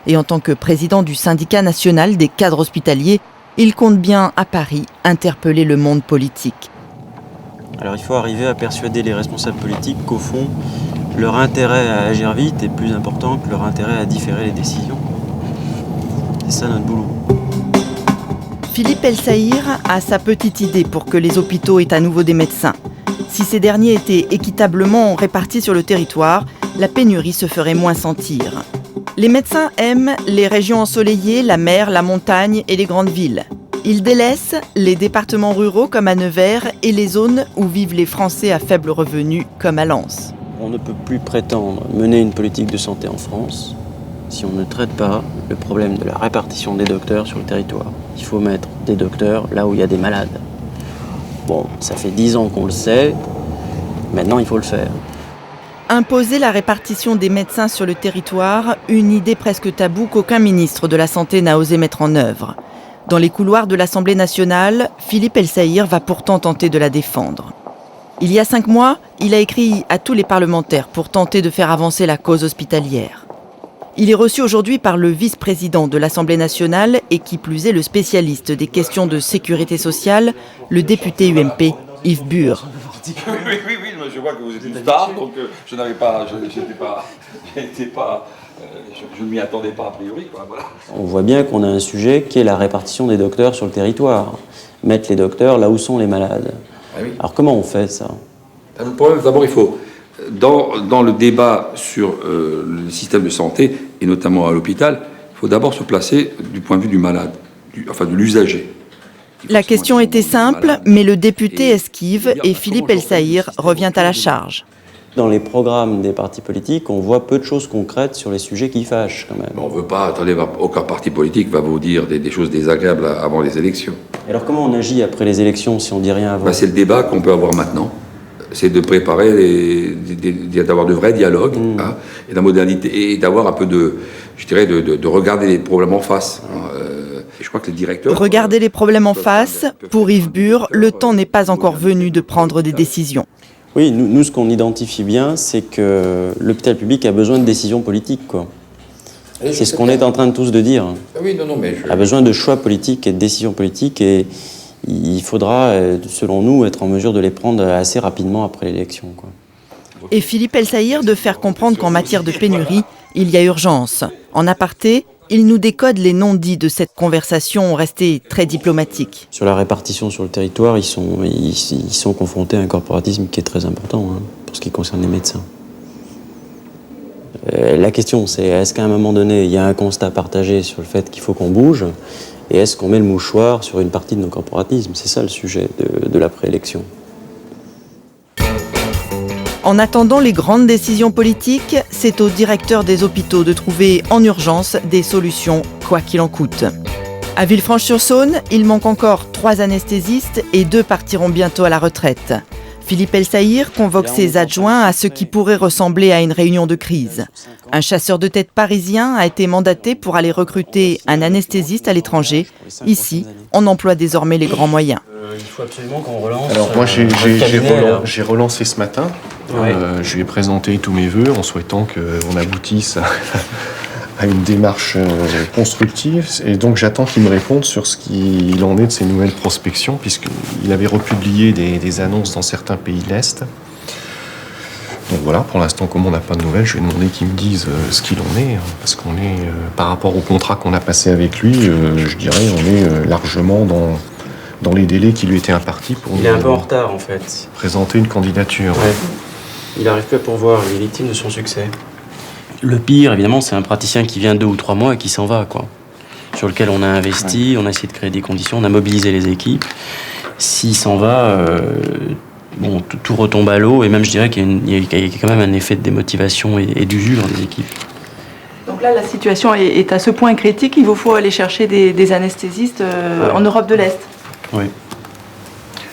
[SPEAKER 1] Et en tant que président du syndicat national des cadres hospitaliers, il compte bien, à Paris, interpeller le monde politique.
[SPEAKER 21] Alors il faut arriver à persuader les responsables politiques qu'au fond, leur intérêt à agir vite est plus important que leur intérêt à différer les décisions. C'est ça notre boulot.
[SPEAKER 1] Philippe Elsaïr a sa petite idée pour que les hôpitaux aient à nouveau des médecins. Si ces derniers étaient équitablement répartis sur le territoire, la pénurie se ferait moins sentir. Les médecins aiment les régions ensoleillées, la mer, la montagne et les grandes villes. Ils délaissent les départements ruraux comme à Nevers et les zones où vivent les Français à faible revenu comme à Lens.
[SPEAKER 21] On ne peut plus prétendre mener une politique de santé en France si on ne traite pas le problème de la répartition des docteurs sur le territoire. Il faut mettre des docteurs là où il y a des malades. Bon, ça fait 10 ans qu'on le sait, maintenant il faut le faire.
[SPEAKER 1] Imposer la répartition des médecins sur le territoire, une idée presque taboue qu'aucun ministre de la Santé n'a osé mettre en œuvre. Dans les couloirs de l'Assemblée nationale, Philippe Elsaïr va pourtant tenter de la défendre. Il y a 5 mois, il a écrit à tous les parlementaires pour tenter de faire avancer la cause hospitalière. Il est reçu aujourd'hui par le vice-président de l'Assemblée nationale et qui plus est le spécialiste des questions de sécurité sociale, le député UMP Yves Bur.
[SPEAKER 4] Oui, je vois que vous êtes une star, donc je n'avais pas, je ne m'y attendais pas a priori, quoi, voilà.
[SPEAKER 21] On voit bien qu'on a un sujet qui est la répartition des docteurs sur le territoire. Mettre les docteurs là où sont les malades.
[SPEAKER 4] Ah oui.
[SPEAKER 21] Alors comment on fait ça?
[SPEAKER 4] Le problème, d'abord, il faut, dans le débat sur le système de santé, et notamment à l'hôpital, il faut d'abord se placer du point de vue du malade, de l'usager.
[SPEAKER 1] La question était simple, mais le député esquive et Philippe El-Saïr revient à la charge.
[SPEAKER 21] Dans les programmes des partis politiques, on voit peu de choses concrètes sur les sujets qui fâchent quand même.
[SPEAKER 4] On ne veut pas, attendez, aucun parti politique va vous dire des choses désagréables avant les élections.
[SPEAKER 21] Et alors comment on agit après les élections si on dit rien avant?
[SPEAKER 4] C'est le débat qu'on peut avoir maintenant. C'est de préparer, d'avoir de vrais dialogues, hein, et la modernité, et d'avoir un peu de regarder les problèmes en face. Et je crois que les directeurs...
[SPEAKER 1] Regarder les problèmes en face, pour Yves Bur, le temps n'est pas encore venu de prendre des décisions.
[SPEAKER 21] Oui, nous ce qu'on identifie bien, c'est que l'hôpital public a besoin de décisions politiques, quoi. C'est ce qu'on est en train de tous de dire.
[SPEAKER 4] Oui, non, mais
[SPEAKER 21] a besoin de choix politiques et de décisions politiques, et il faudra, selon nous, être en mesure de les prendre assez rapidement après l'élection, quoi.
[SPEAKER 1] Et Philippe El-Saïr de faire comprendre qu'en matière de pénurie, il y a urgence. En aparté, il nous décode les non-dits de cette conversation restés très diplomatiques.
[SPEAKER 21] Sur la répartition sur le territoire, ils sont confrontés à un corporatisme qui est très important, hein, pour ce qui concerne les médecins. La question, c'est est-ce qu'à un moment donné, il y a un constat partagé sur le fait qu'il faut qu'on bouge, et est-ce qu'on met le mouchoir sur une partie de nos corporatismes? C'est ça le sujet de la préélection.
[SPEAKER 1] En attendant les grandes décisions politiques, c'est aux directeurs des hôpitaux de trouver en urgence des solutions, quoi qu'il en coûte. À Villefranche-sur-Saône, il manque encore 3 anesthésistes et 2 partiront bientôt à la retraite. Philippe El-Saïr convoque ses adjoints à ce qui pourrait ressembler à une réunion de crise. Un chasseur de tête parisien a été mandaté pour aller recruter un anesthésiste à l'étranger. Ici, on emploie désormais les grands moyens.
[SPEAKER 21] Il faut absolument qu'on relance.
[SPEAKER 7] Alors moi j'ai relancé ce matin. Ouais. Je lui ai présenté tous mes vœux en souhaitant qu'on aboutisse à une démarche constructive. Et donc j'attends qu'il me réponde sur ce qu'il en est de ces nouvelles prospections, puisqu'il avait republié des annonces dans certains pays de l'Est. Donc voilà, pour l'instant, comme on n'a pas de nouvelles, je vais demander qu'il me dise ce qu'il en est, parce qu'on est, par rapport au contrat qu'on a passé avec lui, je dirais, on est largement dans les délais qui lui étaient impartis pour
[SPEAKER 21] Il est un peu en retard, en fait.
[SPEAKER 7] Présenter une candidature.
[SPEAKER 21] Ouais. Il n'arrive plus à pourvoir, il est victime de son succès. Le pire, évidemment, c'est un praticien qui vient 2 ou 3 mois et qui s'en va, quoi. Sur lequel on a investi, on a essayé de créer des conditions, on a mobilisé les équipes. S'il s'en va, bon, tout retombe à l'eau, et même je dirais qu'il y a quand même un effet de démotivation et d'usure des équipes.
[SPEAKER 2] Donc là, la situation est à ce point critique, il vous faut aller chercher des anesthésistes en Europe de l'Est.
[SPEAKER 21] Oui.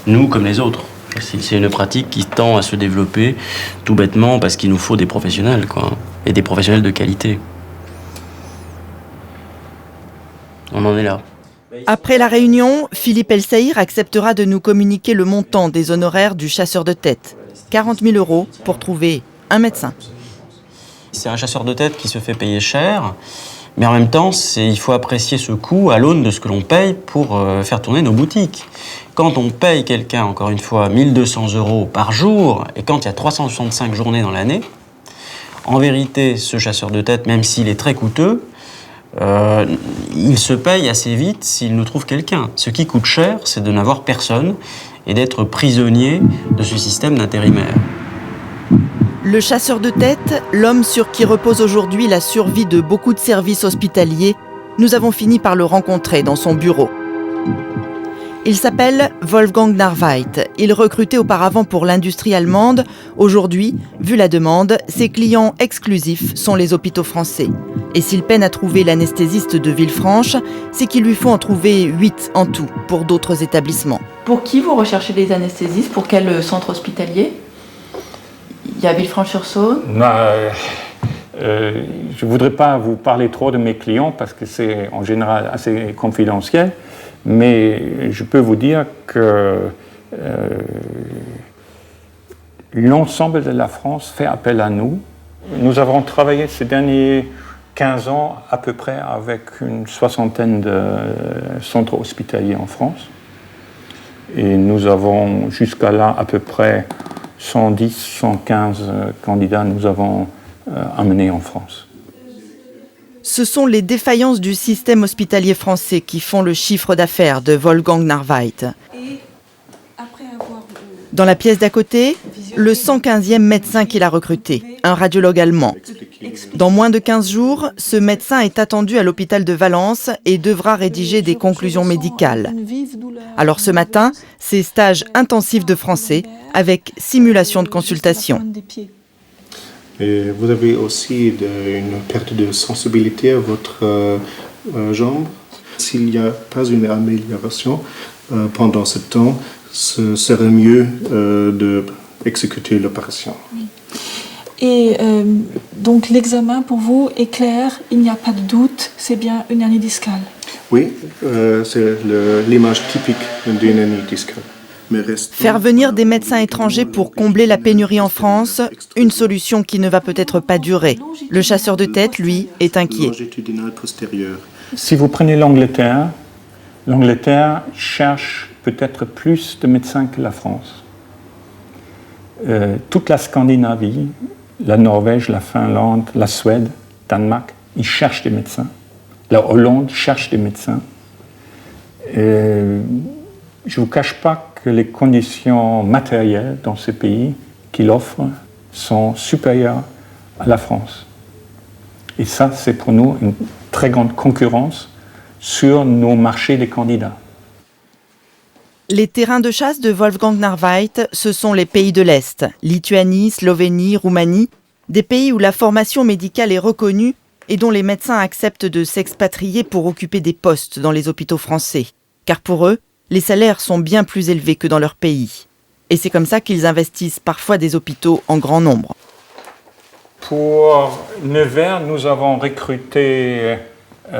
[SPEAKER 21] Nous, comme les autres. C'est une pratique qui tend à se développer tout bêtement parce qu'il nous faut des professionnels, quoi, et des professionnels de qualité. On en est là.
[SPEAKER 1] Après la réunion, Philippe El-Saïr acceptera de nous communiquer le montant des honoraires du chasseur de tête. 40 000 € pour trouver un médecin.
[SPEAKER 21] C'est un chasseur de tête qui se fait payer cher, mais en même temps, il faut apprécier ce coût à l'aune de ce que l'on paye pour faire tourner nos boutiques. Quand on paye quelqu'un, encore une fois, 1 200 € par jour, et quand il y a 365 journées dans l'année, en vérité, ce chasseur de tête, même s'il est très coûteux, il se paye assez vite s'il nous trouve quelqu'un. Ce qui coûte cher, c'est de n'avoir personne et d'être prisonnier de ce système d'intérimaires.
[SPEAKER 1] Le chasseur de tête, l'homme sur qui repose aujourd'hui la survie de beaucoup de services hospitaliers, nous avons fini par le rencontrer dans son bureau. Il s'appelle Wolfgang Narweit. Il recrutait auparavant pour l'industrie allemande. Aujourd'hui, vu la demande, ses clients exclusifs sont les hôpitaux français. Et s'il peine à trouver l'anesthésiste de Villefranche, c'est qu'il lui faut en trouver 8 en tout pour d'autres établissements.
[SPEAKER 2] Pour qui vous recherchez des anesthésistes? Pour quel centre hospitalier? Il y a Villefranche-sur-Saône?
[SPEAKER 11] Je ne voudrais pas vous parler trop de mes clients parce que c'est en général assez confidentiel, mais je peux vous dire que l'ensemble de la France fait appel à nous. Nous avons travaillé ces derniers 15 ans à peu près avec une soixantaine de centres hospitaliers en France. Et nous avons jusqu'à là à peu près 110, 115 candidats nous avons amenés en France.
[SPEAKER 1] Ce sont les défaillances du système hospitalier français qui font le chiffre d'affaires de Wolfgang Narweit. Dans la pièce d'à côté, le 115e médecin qu'il a recruté, un radiologue allemand. Dans moins de 15 jours, ce médecin est attendu à l'hôpital de Valence et devra rédiger des conclusions médicales. Alors ce matin, c'est stage intensif de français avec simulation de consultation.
[SPEAKER 10] Et vous avez aussi une perte de sensibilité à votre jambe. S'il n'y a pas une amélioration pendant ce temps, ce serait mieux d'exécuter l'opération.
[SPEAKER 12] Oui. Et donc l'examen pour vous est clair, il n'y a pas de doute, c'est bien une hernie discale.
[SPEAKER 10] Oui, c'est l'image typique d'une hernie discale.
[SPEAKER 1] Faire venir des médecins étrangers pour combler la pénurie en France, une solution qui ne va peut-être pas durer. Le chasseur de tête, lui, est inquiet.
[SPEAKER 11] Si vous prenez l'Angleterre, l'Angleterre cherche peut-être plus de médecins que la France. Toute la Scandinavie, la Norvège, la Finlande, la Suède, Danemark, ils cherchent des médecins. La Hollande cherche des médecins. Je ne vous cache pas que les conditions matérielles dans ces pays qu'il offre sont supérieures à la France. Et ça, c'est pour nous une très grande concurrence sur nos marchés des candidats.
[SPEAKER 1] Les terrains de chasse de Wolfgang Narweit, ce sont les pays de l'Est, Lituanie, Slovénie, Roumanie, des pays où la formation médicale est reconnue et dont les médecins acceptent de s'expatrier pour occuper des postes dans les hôpitaux français. Car pour eux, les salaires sont bien plus élevés que dans leur pays. Et c'est comme ça qu'ils investissent parfois des hôpitaux en grand nombre.
[SPEAKER 11] Pour Nevers, nous avons recruté 3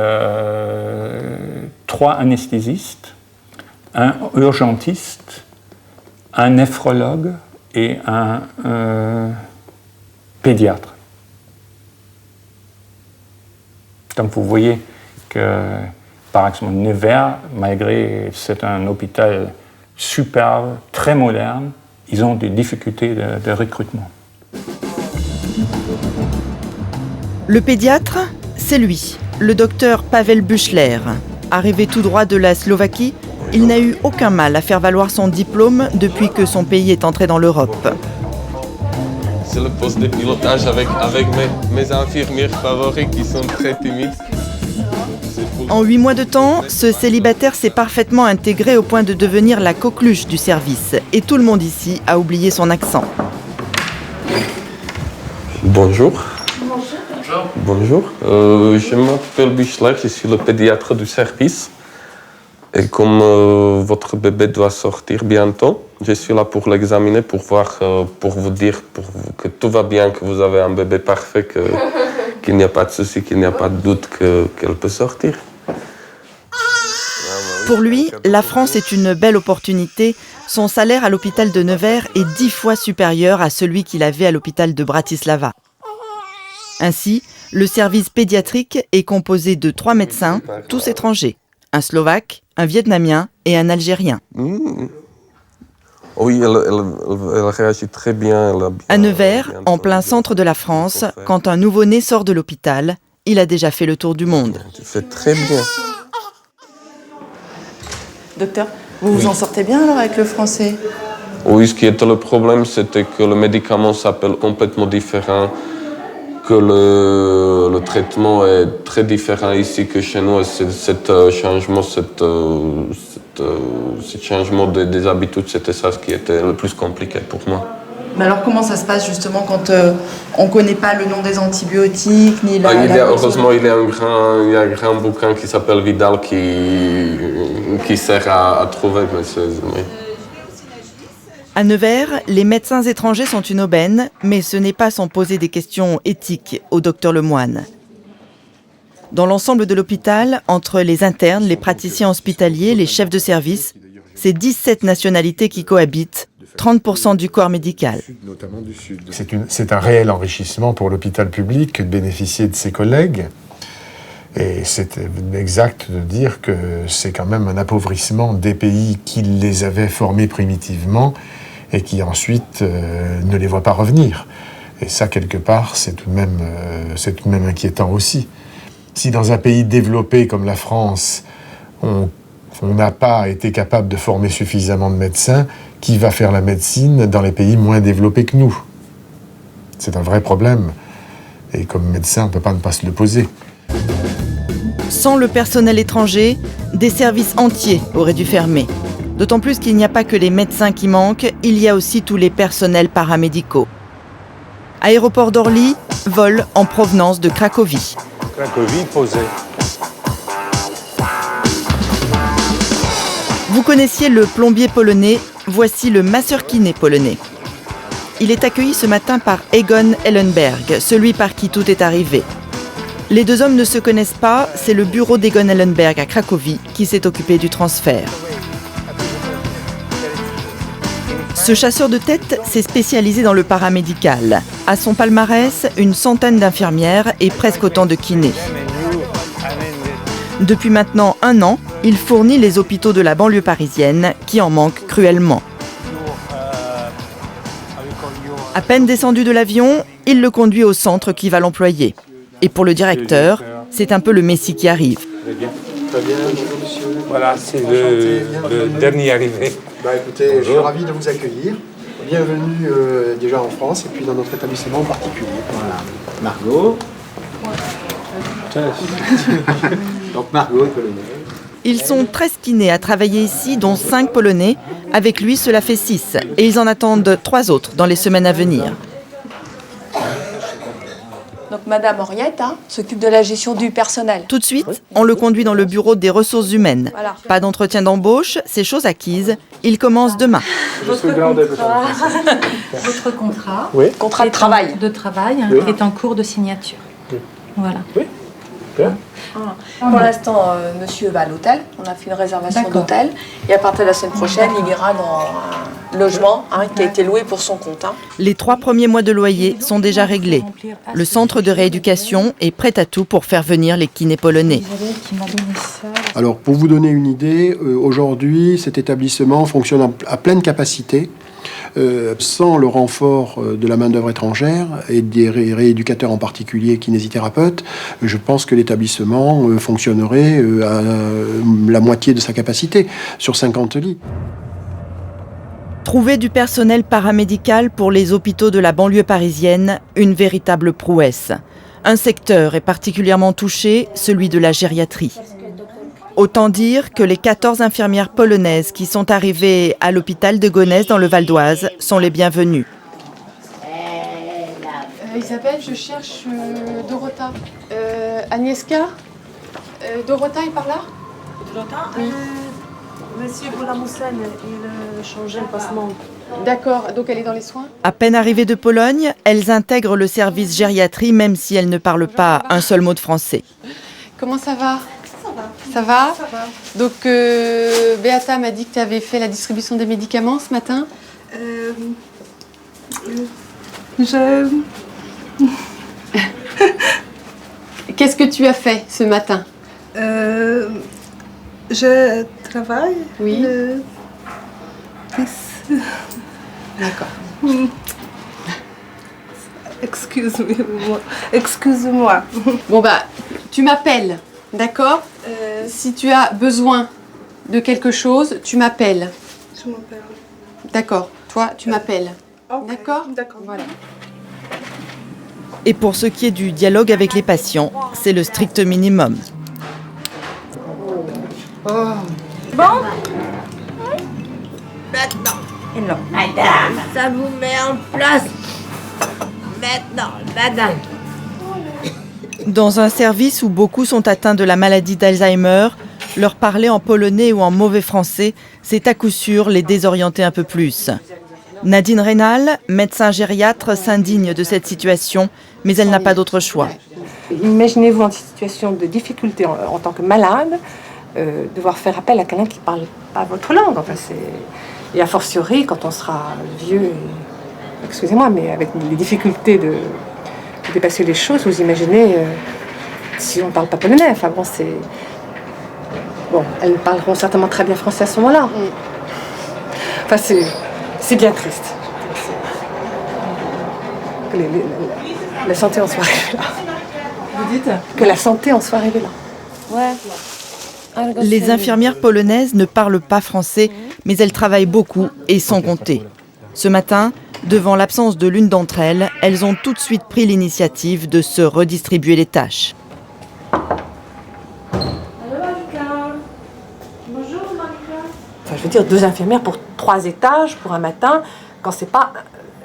[SPEAKER 11] anesthésistes, un urgentiste, un néphrologue et un pédiatre. Donc vous voyez que, par exemple, Nevers, malgré c'est un hôpital superbe, très moderne, ils ont des difficultés de recrutement.
[SPEAKER 1] Le pédiatre, c'est lui, le docteur Pavel Buchler. Arrivé tout droit de la Slovaquie, il n'a eu aucun mal à faire valoir son diplôme depuis que son pays est entré dans l'Europe.
[SPEAKER 13] C'est le poste de pilotage avec mes infirmières favoris qui sont très timides.
[SPEAKER 1] En 8 mois de temps, ce célibataire s'est parfaitement intégré au point de devenir la coqueluche du service. Et tout le monde ici a oublié son accent.
[SPEAKER 13] Bonjour. Bonjour. Je m'appelle Buchler, je suis le pédiatre du service. Et comme votre bébé doit sortir bientôt, je suis là pour l'examiner, pour voir, pour vous dire que tout va bien, que vous avez un bébé parfait, qu'il n'y a pas de souci, qu'il n'y a pas de doute qu'elle peut sortir.
[SPEAKER 1] Pour lui, la France est une belle opportunité. Son salaire à l'hôpital de Nevers est 10 fois supérieur à celui qu'il avait à l'hôpital de Bratislava. Ainsi, le service pédiatrique est composé de 3 médecins, tous étrangers. Un Slovaque, un Vietnamien et un Algérien.
[SPEAKER 13] Oui, elle réagit très bien.
[SPEAKER 1] À Nevers, en plein centre de la France, quand un nouveau-né sort de l'hôpital, il a déjà fait le tour du monde.
[SPEAKER 13] Tu fais très bien.
[SPEAKER 2] Docteur, vous vous en sortez bien alors avec le français?
[SPEAKER 13] Oui, ce qui était le problème, c'était que le médicament s'appelle complètement différent, que le traitement est très différent ici que chez nous. Ce changement des habitudes, c'était ça ce qui était le plus compliqué pour moi.
[SPEAKER 2] Mais alors comment ça se passe justement quand on ne connaît pas le nom des antibiotiques ni
[SPEAKER 13] heureusement, il y a un grand bouquin qui s'appelle Vidal qui sert à trouver. Mais
[SPEAKER 1] À Nevers, les médecins étrangers sont une aubaine, mais ce n'est pas sans poser des questions éthiques au docteur Lemoine. Dans l'ensemble de l'hôpital, entre les internes, les praticiens hospitaliers, les chefs de service, c'est 17 nationalités qui cohabitent, 30% du corps médical.
[SPEAKER 16] C'est un réel enrichissement pour l'hôpital public que de bénéficier de ses collègues. Et c'est exact de dire que c'est quand même un appauvrissement des pays qui les avaient formés primitivement et qui ensuite ne les voient pas revenir. Et ça, quelque part, c'est tout de même inquiétant aussi. Si dans un pays développé comme la France, on n'a pas été capable de former suffisamment de médecins, qui va faire la médecine dans les pays moins développés que nous? C'est un vrai problème. Et comme médecin, on ne peut pas ne pas se le poser.
[SPEAKER 1] Sans le personnel étranger, des services entiers auraient dû fermer. D'autant plus qu'il n'y a pas que les médecins qui manquent, il y a aussi tous les personnels paramédicaux. Aéroport d'Orly, vol en provenance de Cracovie.
[SPEAKER 3] Cracovie posé.
[SPEAKER 1] Vous connaissiez le plombier polonais, voici le masseur-kiné polonais. Il est accueilli ce matin par Egon Ellenberg, celui par qui tout est arrivé. Les deux hommes ne se connaissent pas, c'est le bureau d'Egon Ellenberg à Cracovie qui s'est occupé du transfert. Ce chasseur de tête s'est spécialisé dans le paramédical. À son palmarès, une centaine d'infirmières et presque autant de kinés. Depuis maintenant 1 an, il fournit les hôpitaux de la banlieue parisienne qui en manquent cruellement. À peine descendu de l'avion, il le conduit au centre qui va l'employer. Et pour le directeur, c'est un peu le messie qui arrive.
[SPEAKER 3] Très bien. Très bien. Voilà, c'est le dernier arrivé.
[SPEAKER 9] Écoutez, je suis ravi de vous accueillir. Bienvenue déjà en France et puis dans notre établissement en particulier. Voilà. Margot. Donc Margot est polonaise.
[SPEAKER 1] Ils sont 13 kinés à travailler ici, dont 5 polonais. Avec lui, cela fait 6. Et ils en attendent 3 autres dans les semaines à venir.
[SPEAKER 14] Donc Madame Henriette s'occupe de la gestion du personnel.
[SPEAKER 1] Tout de suite, on le conduit dans le bureau des ressources humaines.
[SPEAKER 14] Voilà.
[SPEAKER 1] Pas d'entretien d'embauche, c'est chose acquise. Il commence demain.
[SPEAKER 24] Votre contrat,
[SPEAKER 9] oui.
[SPEAKER 14] Contrat de travail,
[SPEAKER 24] oui. Est en cours de signature.
[SPEAKER 9] Oui.
[SPEAKER 24] Voilà.
[SPEAKER 9] Oui. Bien.
[SPEAKER 14] Pour l'instant, monsieur va à l'hôtel. On a fait une réservation d'hôtel. Et à partir de la semaine prochaine, il ira dans un logement qui a été loué pour son compte.
[SPEAKER 1] Les 3 premiers mois de loyer sont déjà réglés. Le centre de rééducation est prêt à tout pour faire venir les kinés polonais.
[SPEAKER 9] Alors, pour vous donner une idée, aujourd'hui, cet établissement fonctionne à pleine capacité. Sans le renfort de la main-d'œuvre étrangère et des rééducateurs en particulier, kinésithérapeutes, je pense que l'établissement fonctionnerait à la moitié de sa capacité, sur 50 lits.
[SPEAKER 1] Trouver du personnel paramédical pour les hôpitaux de la banlieue parisienne, une véritable prouesse. Un secteur est particulièrement touché, celui de la gériatrie. Autant dire que les 14 infirmières polonaises qui sont arrivées à l'hôpital de Gonesse dans le Val d'Oise sont les bienvenues.
[SPEAKER 8] Isabelle, je cherche Dorota. Agnieszka Dorota est par là?
[SPEAKER 25] Dorota Monsieur Boulamoussen, il changeait le passement.
[SPEAKER 8] D'accord, donc elle est dans les soins?
[SPEAKER 1] À peine arrivées de Pologne, elles intègrent le service gériatrie même si elles ne parlent pas un seul mot de français.
[SPEAKER 8] Comment ça va? Ça va? Donc, Beata m'a dit que tu avais fait la distribution des médicaments ce matin. Qu'est-ce que tu as fait ce matin?
[SPEAKER 25] Je travaille.
[SPEAKER 8] Oui. D'accord.
[SPEAKER 25] Excuse-moi.
[SPEAKER 8] Bon, tu m'appelles. D'accord? Si tu as besoin de quelque chose, tu m'appelles.
[SPEAKER 25] Je m'appelle.
[SPEAKER 8] D'accord. Toi, tu m'appelles.
[SPEAKER 25] Okay.
[SPEAKER 8] D'accord?
[SPEAKER 25] D'accord.
[SPEAKER 8] Voilà.
[SPEAKER 1] Et pour ce qui est du dialogue avec les patients, c'est le strict minimum.
[SPEAKER 25] Bon?
[SPEAKER 26] Maintenant. Non, madame, ça vous met en place. Maintenant, madame.
[SPEAKER 1] Dans un service où beaucoup sont atteints de la maladie d'Alzheimer, leur parler en polonais ou en mauvais français, c'est à coup sûr les désorienter un peu plus. Nadine Rénal, médecin gériatre, s'indigne de cette situation, mais elle n'a pas d'autre choix.
[SPEAKER 27] Imaginez-vous en situation de difficulté en tant que malade, devoir faire appel à quelqu'un qui ne parle pas votre langue. Enfin, et a fortiori, quand on sera vieux, excusez-moi, mais avec les difficultés de dépasser les choses, vous imaginez si on ne parle pas polonais. Enfin bon, c'est... Bon, elles parleront certainement très bien français à ce moment-là. Enfin, c'est bien triste. Que la santé en soit arrivée là.
[SPEAKER 2] Vous dites
[SPEAKER 27] que la santé en soit arrivée là.
[SPEAKER 24] Ouais.
[SPEAKER 1] Les infirmières polonaises ne parlent pas français, mais elles travaillent beaucoup et sans compter. Ce matin, devant l'absence de l'une d'entre elles, elles ont tout de suite pris l'initiative de se redistribuer les tâches.
[SPEAKER 27] Enfin, je veux dire, 2 infirmières pour 3 étages pour un matin, quand c'est pas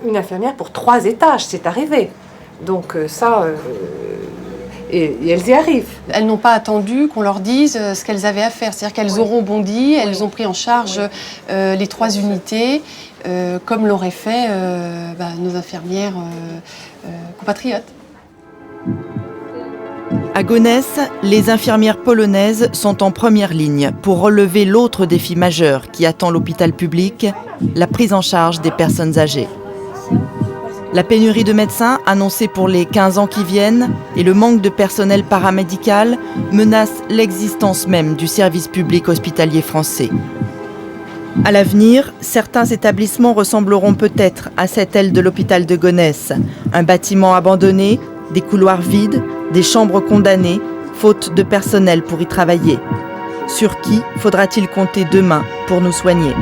[SPEAKER 27] une infirmière pour 3 étages, c'est arrivé. Donc et elles y arrivent.
[SPEAKER 15] Elles n'ont pas attendu qu'on leur dise ce qu'elles avaient à faire. C'est-à-dire qu'elles auront bondi, elles ont pris en charge les 3 unités, comme l'auraient fait nos infirmières compatriotes.
[SPEAKER 1] À Gonesse, les infirmières polonaises sont en première ligne pour relever l'autre défi majeur qui attend l'hôpital public, la prise en charge des personnes âgées. La pénurie de médecins annoncée pour les 15 ans qui viennent et le manque de personnel paramédical menacent l'existence même du service public hospitalier français. À l'avenir, certains établissements ressembleront peut-être à cette aile de l'hôpital de Gonesse, un bâtiment abandonné, des couloirs vides, des chambres condamnées, faute de personnel pour y travailler. Sur qui faudra-t-il compter demain pour nous soigner ?